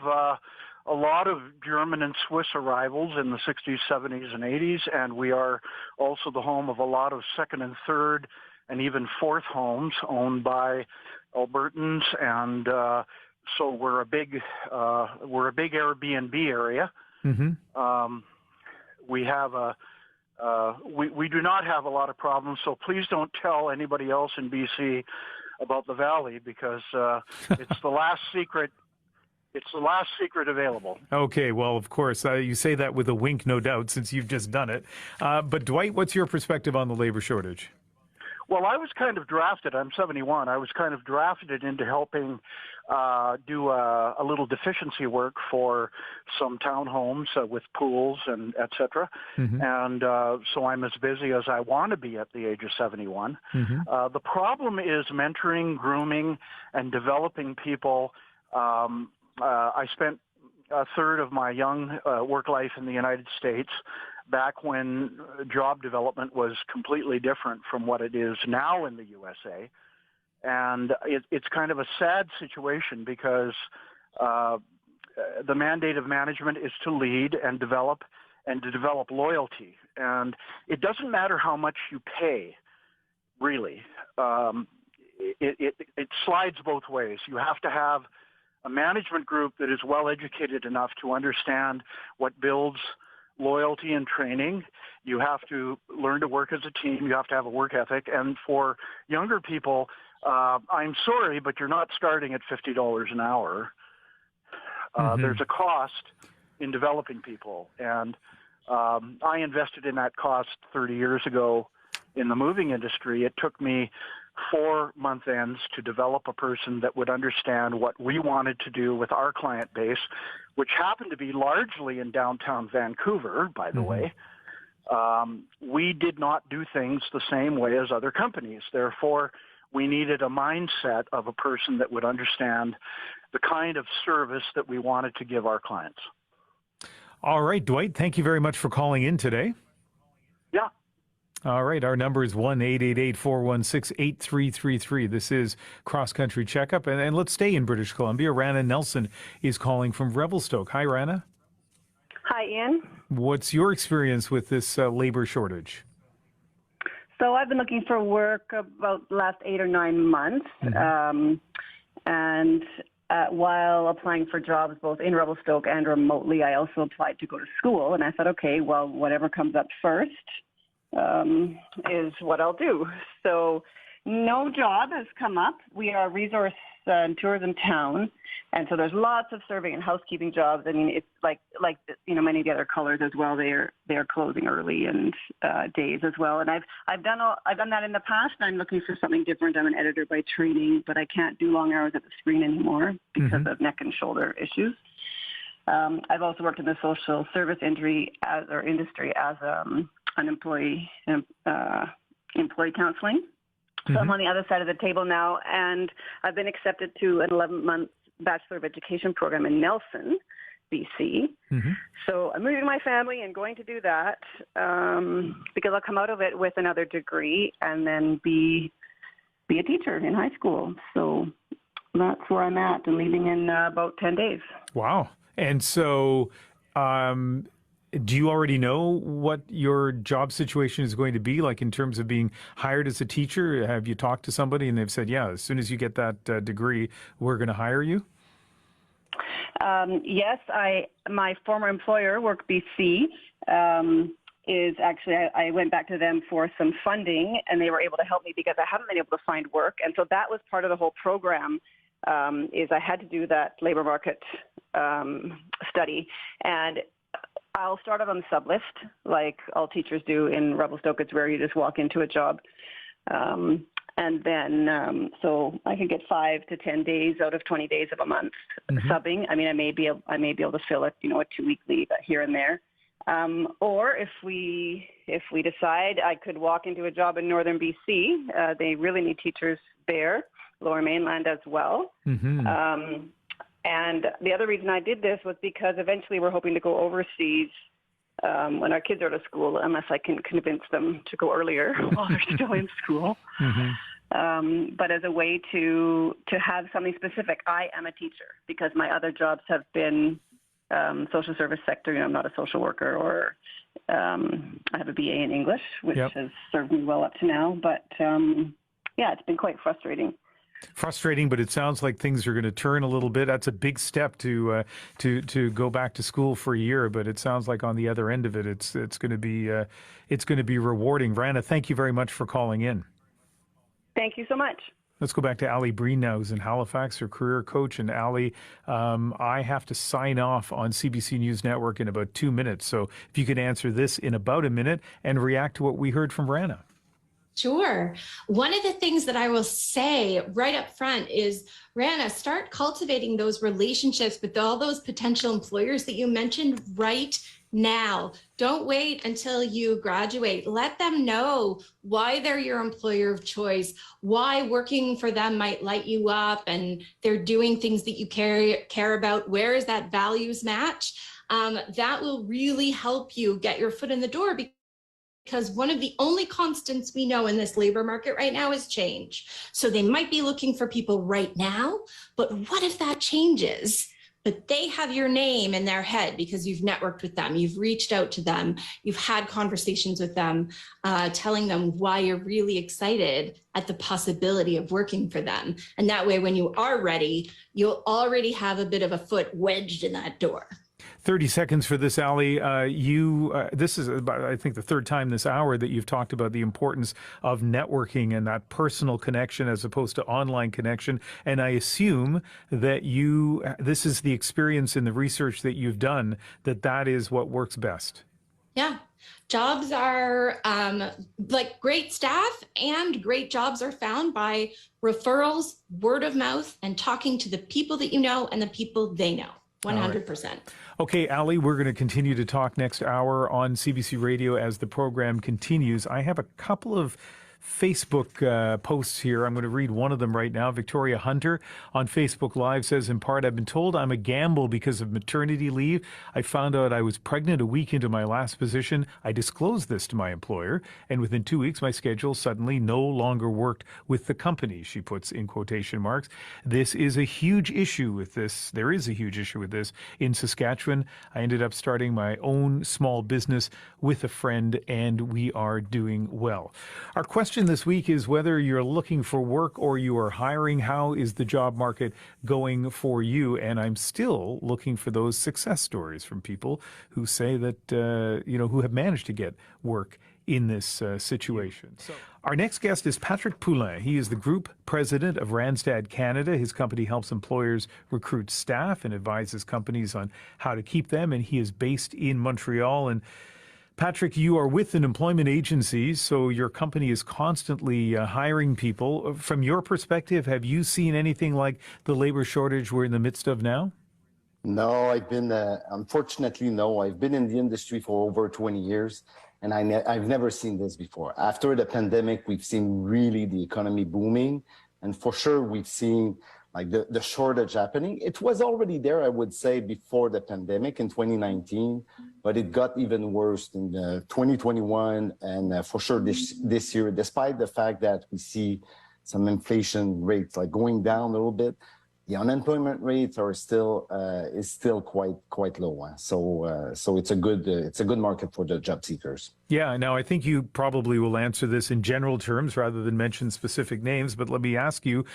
Speaker 13: a lot of German and Swiss arrivals in the 60s, 70s, and 80s, and we are also the home of a lot of second and third and even fourth homes owned by Albertans, and so we're a big Airbnb area. We have we do not have a lot of problems, so please don't tell anybody else in BC about the valley because it's the last secret. It's the last secret available.
Speaker 2: Okay, well, of course, you say that with a wink, no doubt, since you've just done it. But Dwight, what's your perspective on the labor shortage?
Speaker 13: Well, I was kind of drafted. I'm 71. I was kind of drafted into helping do a little deficiency work for some townhomes with pools and et cetera. And so I'm as busy as I want to be at the age of 71. The problem is mentoring, grooming, and developing people. I spent a third of my young work life in the United States back when job development was completely different from what it is now in the USA. And it's kind of a sad situation because the mandate of management is to lead and develop and to develop loyalty. And it doesn't matter how much you pay, really. It slides both ways. You have to have a management group that is well educated enough to understand what builds loyalty and training. You have to learn to work as a team. You have to have a work ethic. And for younger people, I'm sorry, but you're not starting at $50 an hour. There's a cost in developing people. And I invested in that cost 30 years ago in the moving industry. It took me 4 month ends to develop a person that would understand what we wanted to do with our client base, which happened to be largely in downtown Vancouver, by the way. we did not do things the same way as other companies. Therefore, we needed a mindset of a person that would understand the kind of service that we wanted to give our clients.
Speaker 2: All right, Dwight, thank you very much for calling in today.
Speaker 13: Yeah.
Speaker 2: All right, our number is 1-888-416-8333. This is Cross Country Checkup, and let's stay in British Columbia. Rana Nelson is calling from Revelstoke. Hi, Rana.
Speaker 14: Hi, Ian.
Speaker 2: What's your experience with this labor shortage?
Speaker 14: So I've been looking for work about the last 8 or 9 months, and while applying for jobs both in Revelstoke and remotely, I also applied to go to school, and I thought, okay, well, whatever comes up first is what I'll do. So no job has come up. We are a resource and tourism town, and so there's lots of serving and housekeeping jobs. I mean, it's like many of the other colors as well. They are closing early and days as well. And I've done that in the past. I'm looking for something different. I'm an editor by training, but I can't do long hours at the screen anymore because of neck and shoulder issues. I've also worked in the social service industry as an employee counseling. So I'm on the other side of the table now, and I've been accepted to an 11-month Bachelor of Education program in Nelson, BC. So I'm moving my family and going to do that because I'll come out of it with another degree and then be a teacher in high school. So that's where I'm at and leaving in about 10 days.
Speaker 2: Wow. And so do you already know what your job situation is going to be like in terms of being hired as a teacher? Have you talked to somebody and they've said, yeah, as soon as you get that degree, we're going to hire you?
Speaker 14: Yes, my former employer, Work BC, is actually, I went back to them for some funding and they were able to help me because I haven't been able to find work. And so that was part of the whole program, is I had to do that labor market study. And I'll start out on the sub list, like all teachers do in Revelstoke. It's where you just walk into a job. And then, so I can get 5 to 10 days out of 20 days of a month subbing. I mean, I may be able to fill it, a 2-week leave here and there. Or if we decide I could walk into a job in northern BC, they really need teachers there, Lower Mainland as well. And the other reason I did this was because eventually we're hoping to go overseas when our kids are out of school, unless I can convince them to go earlier while they're still in school. But as a way to have something specific, I am a teacher because my other jobs have been social service sector. I'm not a social worker, or I have a BA in English, which has served me well up to now. But yeah, it's been quite frustrating.
Speaker 2: Frustrating, but it sounds like things are going to turn a little bit. That's a big step to go back to school for a year, but it sounds like on the other end of it, it's going to be rewarding. Rana, thank you very much for calling in.
Speaker 14: Thank you so much.
Speaker 2: Let's go back to Ali Breen now, who's in Halifax, her career coach. And Ali, I have to sign off on CBC News Network in about 2 minutes. So if you could answer this in about a minute and react to what we heard from Rana.
Speaker 8: Sure. One of the things that I will say right up front is, Rana, start cultivating those relationships with all those potential employers that you mentioned right now. Don't wait until you graduate. Let them know why they're your employer of choice, why working for them might light you up and they're doing things that you care about. Where is that values match? That will really help you get your foot in the door, because one of the only constants we know in this labor market right now is change. So they might be looking for people right now, but what if that changes? But they have your name in their head because you've networked with them, you've reached out to them, you've had conversations with them, telling them why you're really excited at the possibility of working for them. And that way, when you are ready, you'll already have a bit of a foot wedged in that door.
Speaker 2: 30 seconds for this, Ali. This is about, I think, the third time this hour that you've talked about the importance of networking and that personal connection as opposed to online connection. And I assume that this is the experience in the research that you've done, that is what works best.
Speaker 8: Yeah. Jobs are like great staff, and great jobs are found by referrals, word of mouth, and talking to the people that you know and the people they know. 100%.
Speaker 2: Okay, Ali, we're going to continue to talk next hour on CBC Radio as the program continues. I have a couple of Facebook posts here. I'm going to read one of them right now. Victoria Hunter on Facebook Live says, in part, I've been told I'm a gamble because of maternity leave. I found out I was pregnant a week into my last position. I disclosed this to my employer, and within 2 weeks, my schedule suddenly no longer worked with the company, she puts in quotation marks. This is a huge issue with this. There is a huge issue with this in Saskatchewan. I ended up starting my own small business with a friend, and we are doing well. Our question this week is whether you're looking for work or you are hiring. How is the job market going for you? And I'm still looking for those success stories from people who say that, who have managed to get work in this situation. So our next guest is Patrick Poulin. He is the group president of Randstad Canada. His company helps employers recruit staff and advises companies on how to keep them. And he is based in Montreal. And Patrick, you are with an employment agency, so your company is constantly hiring people. From your perspective, have you seen anything like the labor shortage we're in the midst of now?
Speaker 15: No, unfortunately, no. I've been in the industry for over 20 years, and I've never seen this before. After the pandemic, we've seen really the economy booming, and for sure, we've seen like the shortage happening. It was already there, I would say, before the pandemic in 2019, but it got even worse in 2021 and for sure this year, despite the fact that we see some inflation rates like going down a little bit. The unemployment rates are still quite low. So it's a good market for the job seekers.
Speaker 2: Yeah. Now, I think you probably will answer this in general terms rather than mention specific names. But let me ask you,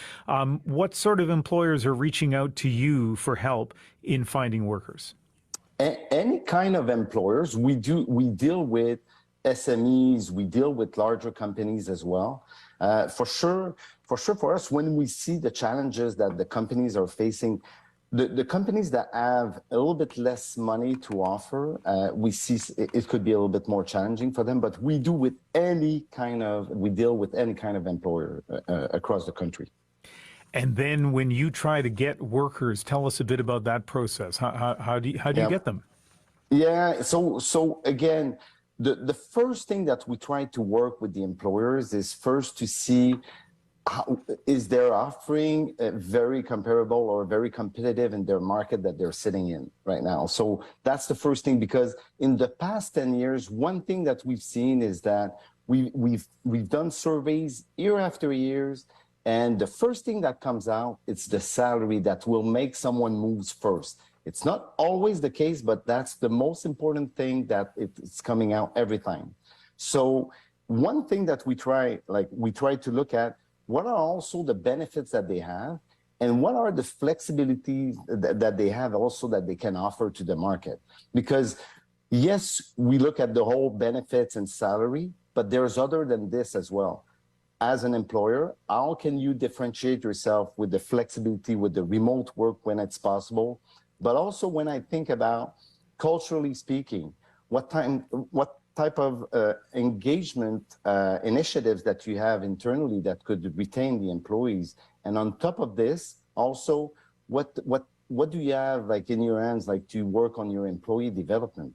Speaker 2: what sort of employers are reaching out to you for help in finding workers?
Speaker 15: Any kind of employers. We deal with SMEs. We deal with larger companies as well. For sure, for us, when we see the challenges that the companies are facing, the companies that have a little bit less money to offer, we see it could be a little bit more challenging for them. But we deal with any kind of employer across the country.
Speaker 2: And then when you try to get workers, tell us a bit about that process. How do you get them?
Speaker 15: Yeah. So again, the first thing that we try to work with the employers is first to see is they're offering very comparable or very competitive in their market that they're sitting in right now. So that's the first thing, because in the past 10 years, one thing that we've seen is that we've done surveys year after years, and the first thing that comes out, it's the salary that will make someone move first. It's not always the case, but that's the most important thing that it's coming out every time. So one thing that we try to look at, what are also the benefits that they have, and what are the flexibilities that they have also that they can offer to the market? Because yes, we look at the whole benefits and salary, but there's other than this as well. As an employer, how can you differentiate yourself with the flexibility, with the remote work when it's possible? But also when I think about culturally speaking, what type of engagement initiatives that you have internally that could retain the employees, and on top of this, also what do you have like in your hands, like to work on your employee development?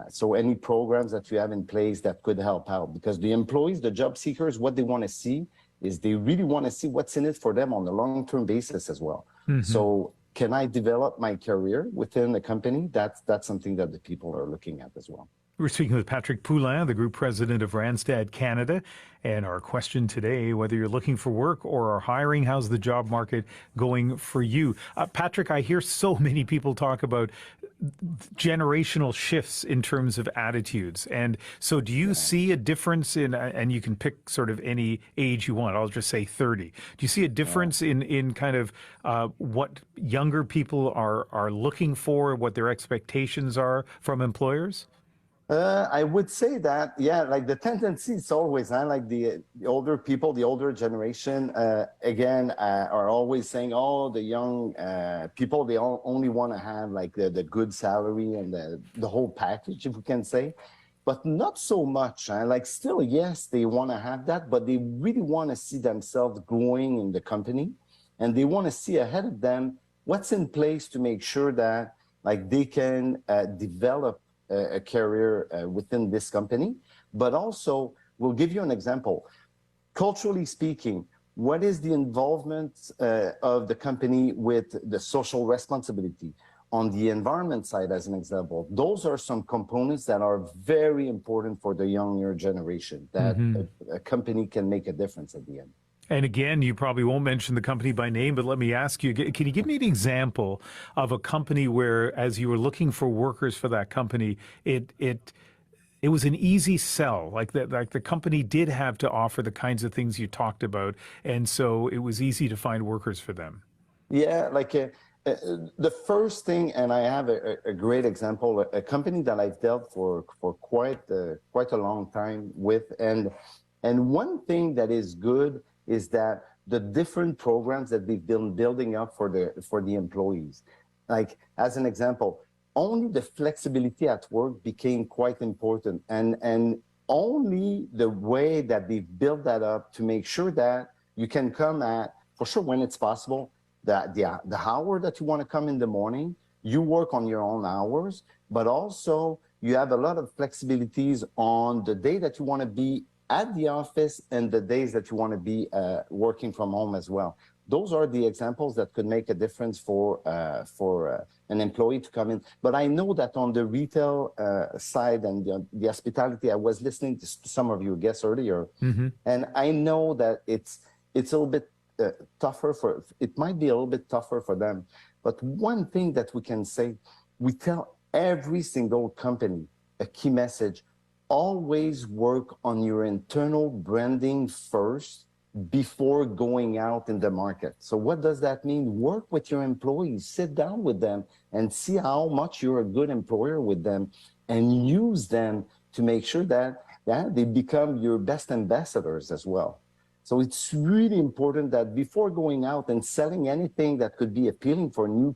Speaker 15: So any programs that you have in place that could help out, because the employees, the job seekers, what they want to see is they really want to see what's in it for them on a long-term basis as well. Mm-hmm. So can I develop my career within the company? That's something that the people are looking at as well.
Speaker 2: We're speaking with Patrick Poulin, the group president of Randstad Canada. And our question today, whether you're looking for work or are hiring, how's the job market going for you? Patrick, I hear so many people talk about generational shifts in terms of attitudes. And so do you see a difference in, and you can pick sort of any age you want, I'll just say 30. Do you see a difference in kind of what younger people are looking for, what their expectations are from employers?
Speaker 15: I would say that, yeah, like the tendency is always, like the older people, the older generation, again, are always saying, oh, the young people, they only want to have like the good salary and the whole package, if we can say, but not so much. Like still, yes, they want to have that, but they really want to see themselves growing in the company, and they want to see ahead of them what's in place to make sure that like they can develop a career within this company. But also, we'll give you an example. Culturally speaking, what is the involvement of the company with the social responsibility? On the environment side, as an example, those are some components that are very important for the younger generation, that a company can make a difference at the end.
Speaker 2: And again, you probably won't mention the company by name, but let me ask you, can you give me an example of a company where, as you were looking for workers for that company, it was an easy sell, like the company did have to offer the kinds of things you talked about, and so it was easy to find workers for them?
Speaker 15: Yeah, like the first thing, and I have a great example, a company that I've dealt for quite a long time with, and one thing that is good is that the different programs that they've been building up for the employees. Like as an example, only the flexibility at work became quite important, and only the way that they've built that up to make sure that you can come at, for sure when it's possible, the hour that you want to come in the morning, you work on your own hours, but also you have a lot of flexibilities on the day that you want to be at the office and the days that you want to be working from home as well. Those are the examples that could make a difference for an employee to come in. But I know that on the retail side and the hospitality, I was listening to some of your guests earlier, and I know that it's a little bit tougher it might be a little bit tougher for them. But one thing that we can say, we tell every single company a key message: always work on your internal branding first before going out in the market. So what does that mean? Work with your employees, sit down with them and see how much you're a good employer with them, and use them to make sure that they become your best ambassadors as well. So it's really important that before going out and selling anything that could be appealing for new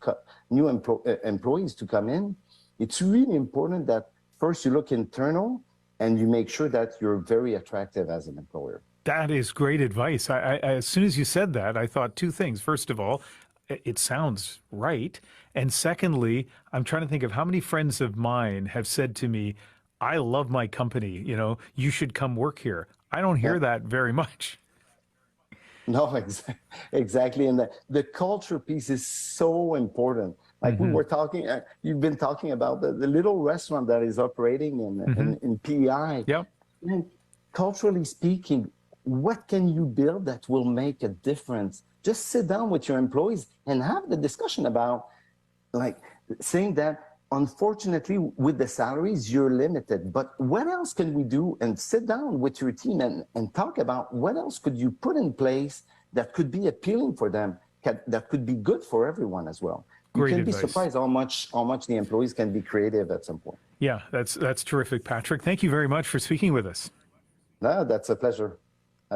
Speaker 15: employees to come in, it's really important that first you look internal and you make sure that you're very attractive as an employer.
Speaker 2: That is great advice. I as soon as you said that, I thought two things. First of all, it sounds right. And secondly, I'm trying to think of how many friends of mine have said to me, I love my company, you should come work here. I don't hear that very much.
Speaker 15: No, exactly. And the culture piece is so important. Like we were talking, you've been talking about the little restaurant that is operating in PEI.
Speaker 2: Yep.
Speaker 15: And culturally speaking, what can you build that will make a difference? Just sit down with your employees and have the discussion about, like, saying that, unfortunately, with the salaries, you're limited. But what else can we do? And sit down with your team and talk about what else could you put in place that could be appealing for them, that could be good for everyone as well.
Speaker 2: Great
Speaker 15: you can
Speaker 2: advice.
Speaker 15: be surprised how much the employees can be creative at some point.
Speaker 2: Yeah, that's terrific, Patrick. Thank you very much for speaking with us.
Speaker 15: No, that's a pleasure.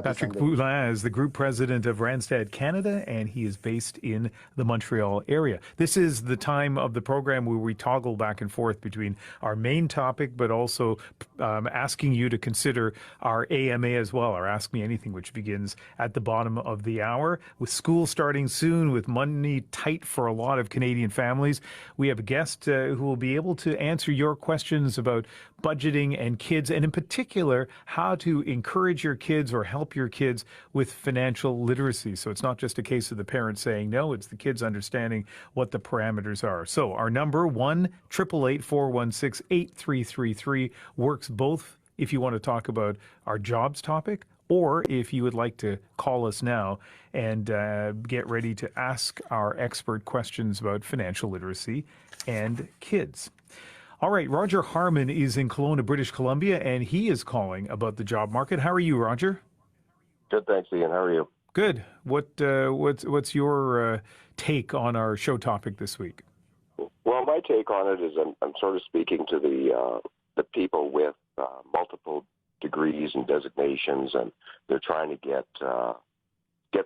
Speaker 2: Patrick Poulin is the group president of Randstad Canada, and he is based in the Montreal area. This is the time of the program where we toggle back and forth between our main topic, but also asking you to consider our AMA as well, our Ask Me Anything, which begins at the bottom of the hour. With school starting soon, with money tight for a lot of Canadian families, we have a guest who will be able to answer your questions about budgeting and kids, and in particular, how to encourage your kids or help your kids with financial literacy. So it's not just a case of the parents saying no, it's the kids understanding what the parameters are. So our number, 1-888-416-8333, works both if you want to talk about our jobs topic, or if you would like to call us now and get ready to ask our expert questions about financial literacy and kids. All right, Roger Harmon is in Kelowna, British Columbia, and he is calling about the job market. How are you, Roger?
Speaker 16: Good, thanks, Ian. How are you?
Speaker 2: Good. What's your take on our show topic this week?
Speaker 16: Well, my take on it is I'm sort of speaking to the people with multiple degrees and designations, and they're trying to get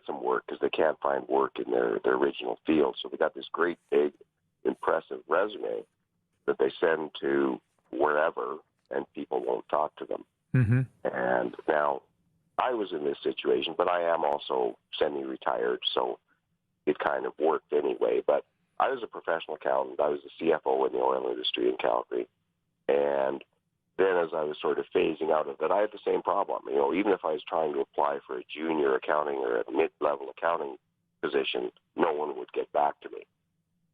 Speaker 16: some work because they can't find work in their original field. So they got this great, big, impressive resume that they send to wherever, and people won't talk to them.
Speaker 2: Mm-hmm.
Speaker 16: And now, I was in this situation, but I am also semi-retired, so it kind of worked anyway. But I was a professional accountant. I was the CFO in the oil industry in Calgary. And then as I was sort of phasing out of it, I had the same problem. You know, even if I was trying to apply for a junior accounting or a mid-level accounting position, no one would get back to me.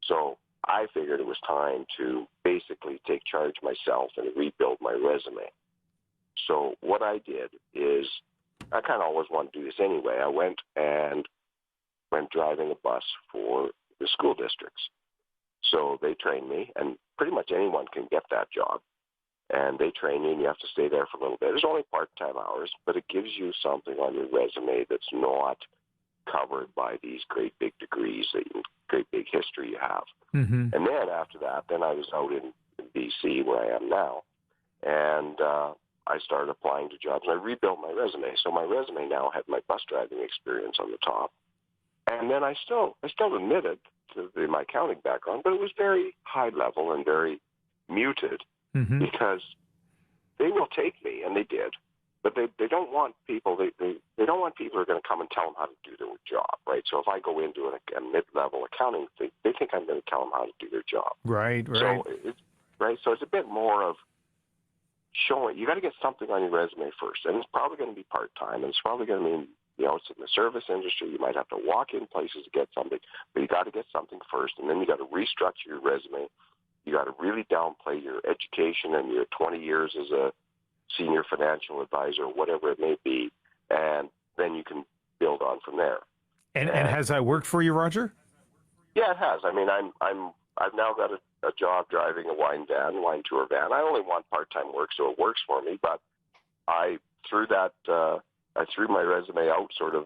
Speaker 16: So I figured it was time to basically take charge myself and rebuild my resume. So what I did is, I kind of always wanted to do this anyway. I went driving a bus for the school districts. So they trained me, and pretty much anyone can get that job. And they train you, and you have to stay there for a little bit. There's only part-time hours, but it gives you something on your resume that's not covered by these great big degrees, great big history you have.
Speaker 2: Mm-hmm.
Speaker 16: And then after that, then I was out in BC where I am now, and I started applying to jobs. And I rebuilt my resume, so my resume now had my bus driving experience on the top. And then I still admitted to my accounting background, but it was very high level and very muted, because they will take me, and they did. But they don't want people. They don't want people who are going to come and tell them how to do their job, right? So if I go into a mid-level accounting, they think I'm going to tell them how to do their job.
Speaker 2: Right.
Speaker 16: So it's a bit more of showing. You got to get something on your resume first, and it's probably going to be part-time, and it's probably going to mean, you know, it's in the service industry. You might have to walk in places to get something, but you got to get something first, and then you got to restructure your resume. You got to really downplay your education and your 20 years as a senior financial advisor, whatever it may be, and then you can build on from there.
Speaker 2: And has that worked for you, Roger?
Speaker 16: Yeah, it has. I mean, I've now got a job driving a wine tour van. I only want part-time work, so it works for me. But I threw my resume out sort of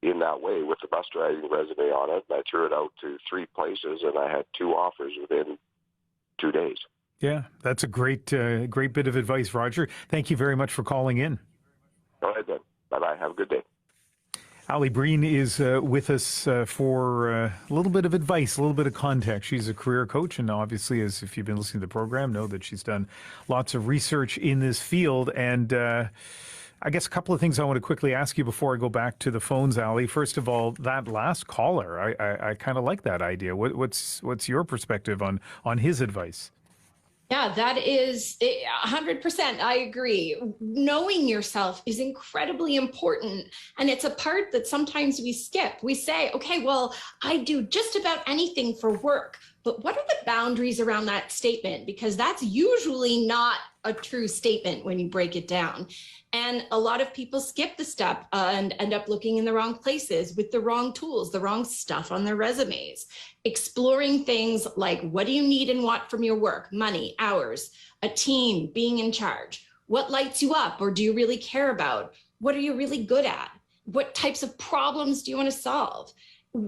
Speaker 16: in that way with the bus driving resume on it. And I threw it out to 3 places, and I had 2 offers within 2 days.
Speaker 2: Yeah, that's a great bit of advice, Roger. Thank you very much for calling in.
Speaker 16: Go ahead then. Bye-bye. Have a good day.
Speaker 2: Ali Breen is with us for a little bit of advice, a little bit of context. She's a career coach, and obviously, as if you've been listening to the program, know that she's done lots of research in this field. And I guess a couple of things I want to quickly ask you before I go back to the phones, Ali. First of all, that last caller, I kind of like that idea. What's your perspective on his advice?
Speaker 8: Yeah, that is 100%. I agree. Knowing yourself is incredibly important. And it's a part that sometimes we skip. We say, okay, well, I do just about anything for work. But what are the boundaries around that statement? Because that's usually not a true statement when you break it down. And a lot of people skip the step and end up looking in the wrong places with the wrong tools, the wrong stuff on their resumes. Exploring things like, what do you need and want from your work? Money, hours, a team, being in charge. What lights you up or do you really care about? What are you really good at? What types of problems do you want to solve?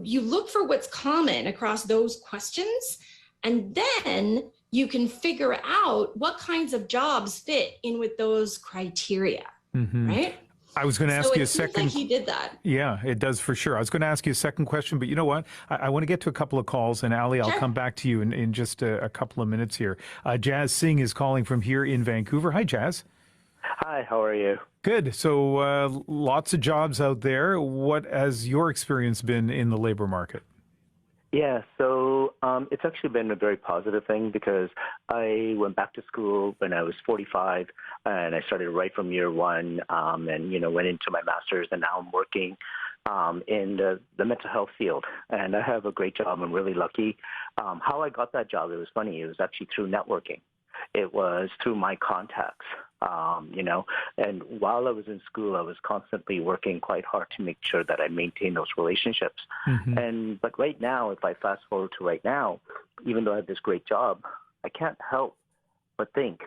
Speaker 8: You look for what's common across those questions, and then you can figure out what kinds of jobs fit in with those criteria, right?
Speaker 2: I was going to ask you a second.
Speaker 8: Like he did that.
Speaker 2: Yeah, it does for sure. I was going to ask you a second question, but you know what? I want to get to a couple of calls, and Ali, I'll come back to you in just a couple of minutes here. Jazz Singh is calling from here in Vancouver. Hi, Jazz.
Speaker 17: Hi, how are you?
Speaker 2: Good. So lots of jobs out there. What has your experience been in the labor market?
Speaker 17: Yeah, so it's actually been a very positive thing because I went back to school when I was 45, and I started right from year one, and went into my master's, and now I'm working in the mental health field, and I have a great job. I'm really lucky. How I got that job, it was funny. It was actually through networking. It was through my contacts, and while I was in school, I was constantly working quite hard to make sure that I maintain those relationships. But right now, if I fast forward to right now, even though I have this great job, I can't help but think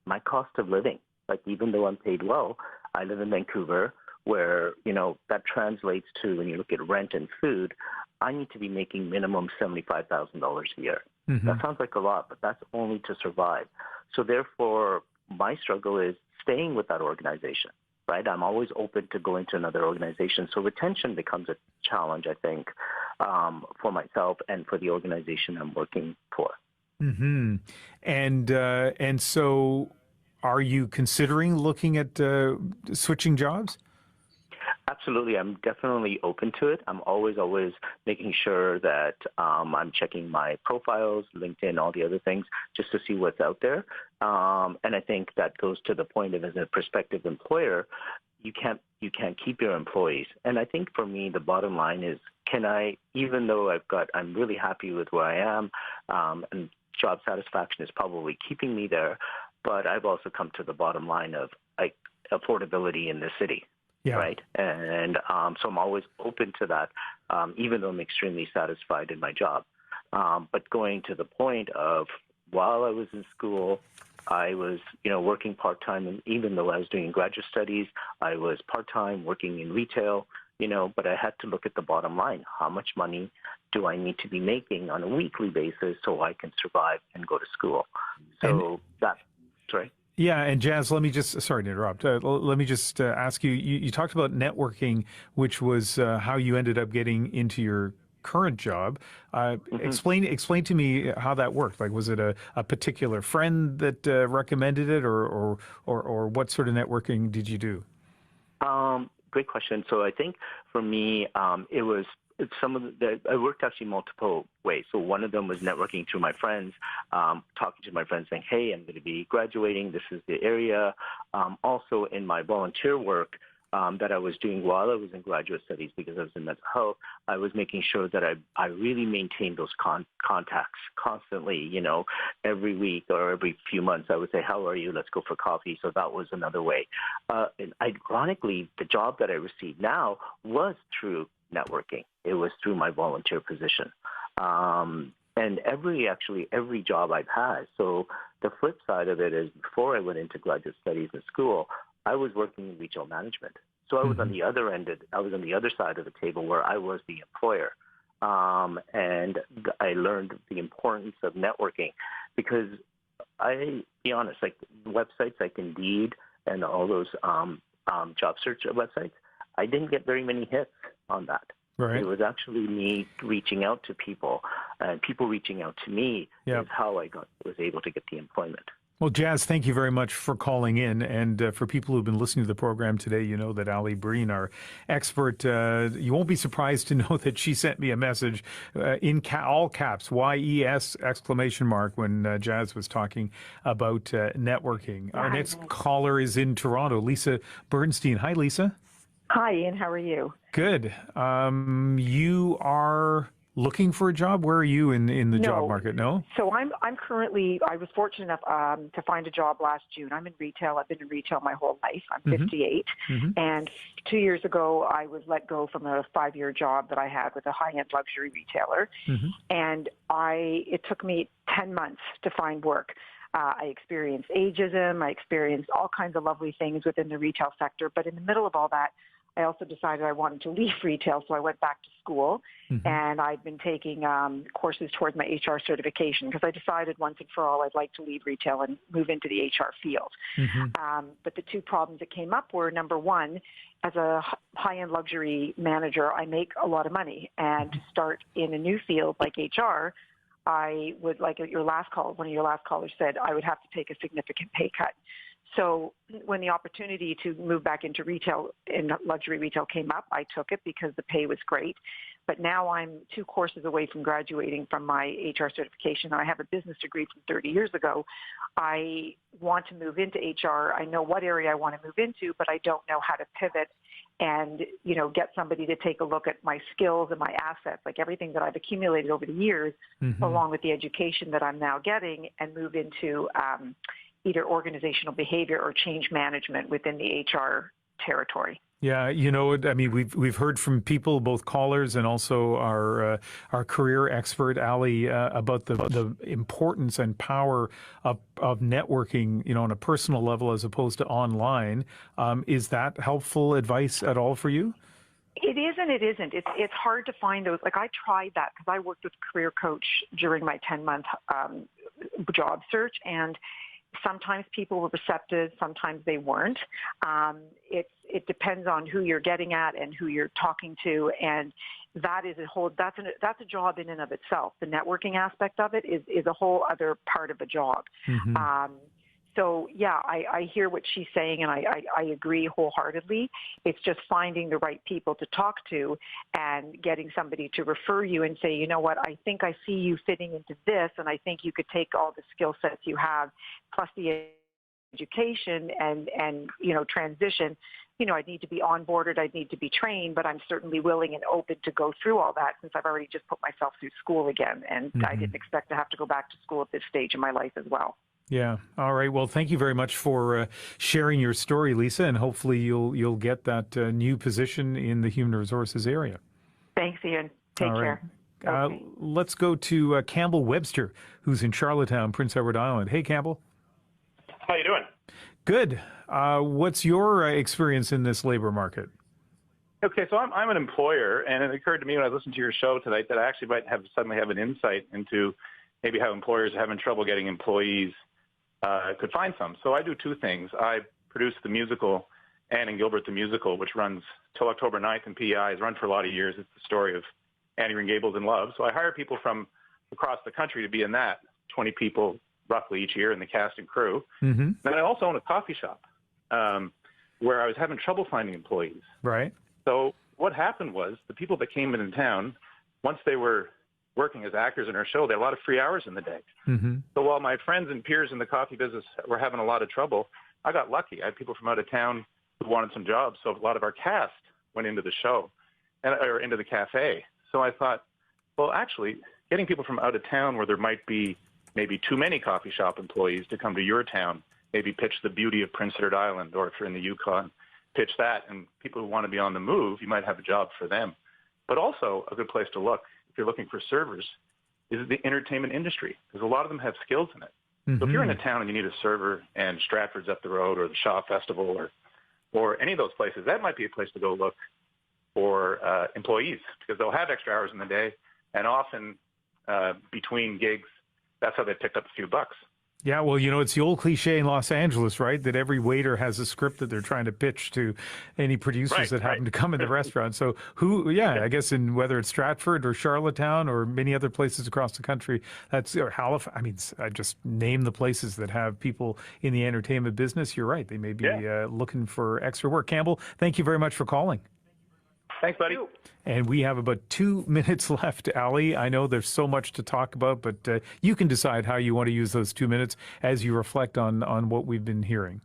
Speaker 17: my cost of living, like even though I'm paid well, I live in Vancouver where, that translates to when you look at rent and food, I need to be making minimum $75,000 a year. That sounds like a lot, but that's only to survive. So therefore, my struggle is staying with that organization, right? I'm always open to going to another organization. So retention becomes a challenge, I think, for myself and for the organization I'm working for.
Speaker 2: And so are you considering looking at switching jobs?
Speaker 17: Absolutely. I'm definitely open to it. I'm always making sure that I'm checking my profiles, LinkedIn, all the other things, just to see what's out there. And I think that goes to the point of, as a prospective employer, you can't keep your employees. And I think for me, the bottom line is, can I, even though I'm really happy with where I am, and job satisfaction is probably keeping me there, but I've also come to the bottom line of like affordability in the city.
Speaker 2: Yeah.
Speaker 17: Right. And so I'm always open to that, even though I'm extremely satisfied in my job. But going to the point of, while I was in school, I was, working part-time. And even though I was doing graduate studies, I was part-time working in retail, but I had to look at the bottom line. How much money do I need to be making on a weekly basis so I can survive and go to school? So sorry.
Speaker 2: Yeah, and Jazz, let me just, sorry to interrupt, let me just ask you, you talked about networking, which was how you ended up getting into your current job. Explain to me how that worked. Like, was it a particular friend that recommended it, or what sort of networking did you do?
Speaker 17: Great question. So I think for me, it was I worked actually multiple ways. So one of them was networking through my friends, talking to my friends saying, hey, I'm going to be graduating. This is the area. Also in my volunteer work that I was doing while I was in graduate studies, because I was in mental health, I was making sure that I really maintained those contacts constantly, every week or every few months. I would say, how are you? Let's go for coffee. So that was another way. And ironically, the job that I received now was through networking. It was through my volunteer position. And every job I've had. So the flip side of it is, before I went into graduate studies in school, I was working in retail management. So I was on the other end. I was on the other side of the table, where I was the employer. And I learned the importance of networking, because be honest, like websites like Indeed and all those job search websites, I didn't get very many hits on that. Right. It was actually me reaching out to people, and people reaching out to me is how I was able to get the employment.
Speaker 2: Well, Jazz, thank you very much for calling in. And for people who've been listening to the program today, you know that Ali Breen, our expert, you won't be surprised to know that she sent me a message in all caps, YES ! When Jazz was talking about networking. Our next caller is in Toronto, Lisa Bernstein. Hi, Lisa.
Speaker 18: Hi, Ian. How are you?
Speaker 2: Good. You are looking for a job? Where are you in the job market? No?
Speaker 18: So I'm currently, I was fortunate enough to find a job last June. I'm in retail. I've been in retail my whole life. I'm 58. And 2 years ago, I was let go from a 5-year job that I had with a high-end luxury retailer. And it took me 10 months to find work. I experienced ageism. I experienced all kinds of lovely things within the retail sector. But in the middle of all that, I also decided I wanted to leave retail, so I went back to school, and I've been taking courses towards my HR certification, because I decided once and for all I'd like to leave retail and move into the HR field. But the two problems that came up were, number one, as a high-end luxury manager, I make a lot of money, and to start in a new field like HR, I would, like one of your last callers said, I would have to take a significant pay cut. So when the opportunity to move back into retail, in luxury retail, came up, I took it because the pay was great. But now I'm 2 courses away from graduating from my HR certification. I have a business degree from 30 years ago. I want to move into HR. I know what area I want to move into, but I don't know how to pivot and, get somebody to take a look at my skills and my assets, like everything that I've accumulated over the years, along with the education that I'm now getting, and move into either organizational behavior or change management within the HR territory.
Speaker 2: Yeah, I mean, we've heard from people, both callers and also our career expert, Ali, about the importance and power of networking, on a personal level as opposed to online. Is that helpful advice at all for you?
Speaker 18: It is and it isn't. It's hard to find those. Like, I tried that because I worked with a career coach during my 10-month job search, and sometimes people were receptive, sometimes they weren't. It depends on who you're getting at and who you're talking to, and that is that's a job in and of itself. The networking aspect of it is a whole other part of a job. So, yeah, I hear what she's saying, and I agree wholeheartedly. It's just finding the right people to talk to and getting somebody to refer you and say, you know what, I think I see you fitting into this, and I think you could take all the skill sets you have, plus the education and transition. I'd need to be onboarded, I'd need to be trained, but I'm certainly willing and open to go through all that since I've already just put myself through school again, and I didn't expect to have to go back to school at this stage in my life as well.
Speaker 2: Yeah. All right. Well, thank you very much for sharing your story, Lisa, and hopefully you'll get that new position in the human resources area.
Speaker 18: Thanks, Ian. Take care. Okay.
Speaker 2: Let's go to Campbell Webster, who's in Charlottetown, Prince Edward Island. Hey, Campbell.
Speaker 19: How you doing?
Speaker 2: Good. What's your experience in this labor market?
Speaker 19: Okay, so I'm an employer, and it occurred to me when I listened to your show tonight that I actually might suddenly have an insight into maybe how employers are having trouble getting employees could find some. So I do two things. I produce the musical, Anne and Gilbert the Musical, which runs till October 9th in PEI. It's run for a lot of years. It's the story of Annie Green Gables in love. So I hire people from across the country to be in that, 20 people roughly each year in the cast and crew. Mm-hmm. Then I also own a coffee shop where I was having trouble finding employees.
Speaker 2: Right.
Speaker 19: So what happened was the people that came in town, once they were working as actors in our show, they had a lot of free hours in the day. Mm-hmm. So while my friends and peers in the coffee business were having a lot of trouble, I got lucky. I had people from out of town who wanted some jobs. So a lot of our cast went into the show or into the cafe. So I thought, well, actually, getting people from out of town where there might be maybe too many coffee shop employees to come to your town, maybe pitch the beauty of Prince Edward Island, or if you're in the Yukon, pitch that. And people who want to be on the move, you might have a job for them. But also a good place to look, if you're looking for servers, is the entertainment industry, because a lot of them have skills in it. Mm-hmm. So if you're in a town and you need a server and Stratford's up the road, or the Shaw Festival, or any of those places, that might be a place to go look for employees, because they'll have extra hours in the day, and often between gigs, that's how they picked up a few bucks.
Speaker 2: Yeah, well, it's the old cliche in Los Angeles, right, that every waiter has a script that they're trying to pitch to any producers that happen to come in the restaurant. So I guess in whether it's Stratford or Charlottetown or many other places across the country, or Halifax, I mean, I just name the places that have people in the entertainment business. You're right. They may be looking for extra work. Campbell, thank you very much for calling.
Speaker 19: Thanks, buddy.
Speaker 2: And we have about 2 minutes left, Ali. I know there's so much to talk about, but you can decide how you want to use those 2 minutes as you reflect on what we've been hearing.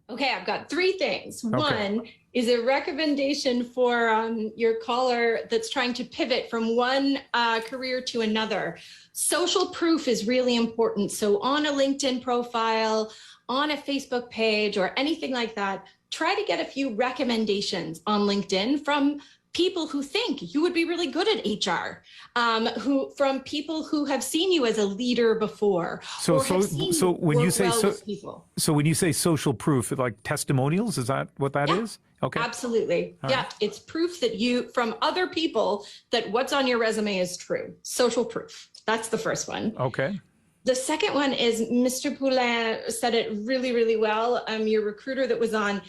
Speaker 8: Okay, I've got three things. Okay. One is a recommendation for your caller that's trying to pivot from one career to another. Social proof is really important. So on a LinkedIn profile, on a Facebook page, or anything like that, try to get a few recommendations on LinkedIn from people who think you would be really good at HR, from people who have seen you as a leader before. So
Speaker 2: when you say social proof, like testimonials, is that what that is? Okay.
Speaker 8: Absolutely. All right. It's proof that from other people that what's on your resume is true. Social proof. That's the first one.
Speaker 2: Okay.
Speaker 8: The second one is Mr. Poulin said it really, really well. Your recruiter that was on,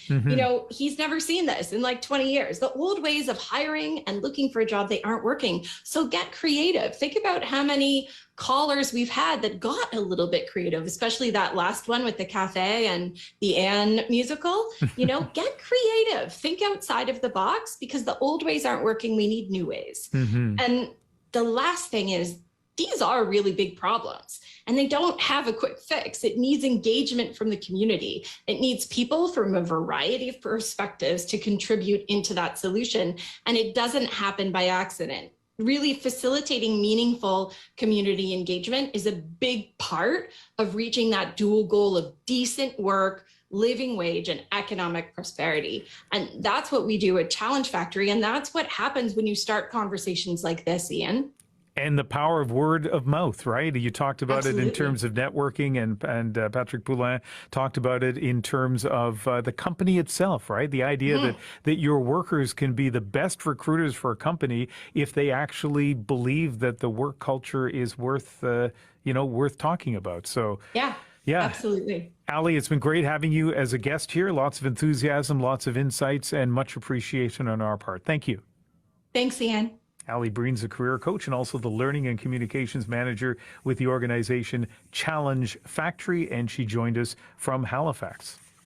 Speaker 8: he's never seen this in like 20 years. The old ways of hiring and looking for a job, they aren't working. So get creative. Think about how many callers we've had that got a little bit creative, especially that last one with the cafe and the Anne musical. Get creative. Think outside of the box, because the old ways aren't working. We need new ways. Mm-hmm. And the last thing is, these are really big problems, and they don't have a quick fix. It needs engagement from the community. It needs people from a variety of perspectives to contribute into that solution, and it doesn't happen by accident. Really facilitating meaningful community engagement is a big part of reaching that dual goal of decent work, living wage, and economic prosperity. And that's what we do at Challenge Factory, and that's what happens when you start conversations like this, Ian.
Speaker 2: And the power of word of mouth, right? You talked about it in terms of networking, and Patrick Poulin talked about it in terms of the company itself, right? The idea that your workers can be the best recruiters for a company if they actually believe that the work culture is worth talking about. So yeah,
Speaker 8: absolutely.
Speaker 2: Ali, it's been great having you as a guest here. Lots of enthusiasm, lots of insights, and much appreciation on our part. Thank you.
Speaker 8: Thanks, Ian.
Speaker 2: Ali Breen's a career coach and also the learning and communications manager with the organization Challenge Factory, and she joined us from Halifax.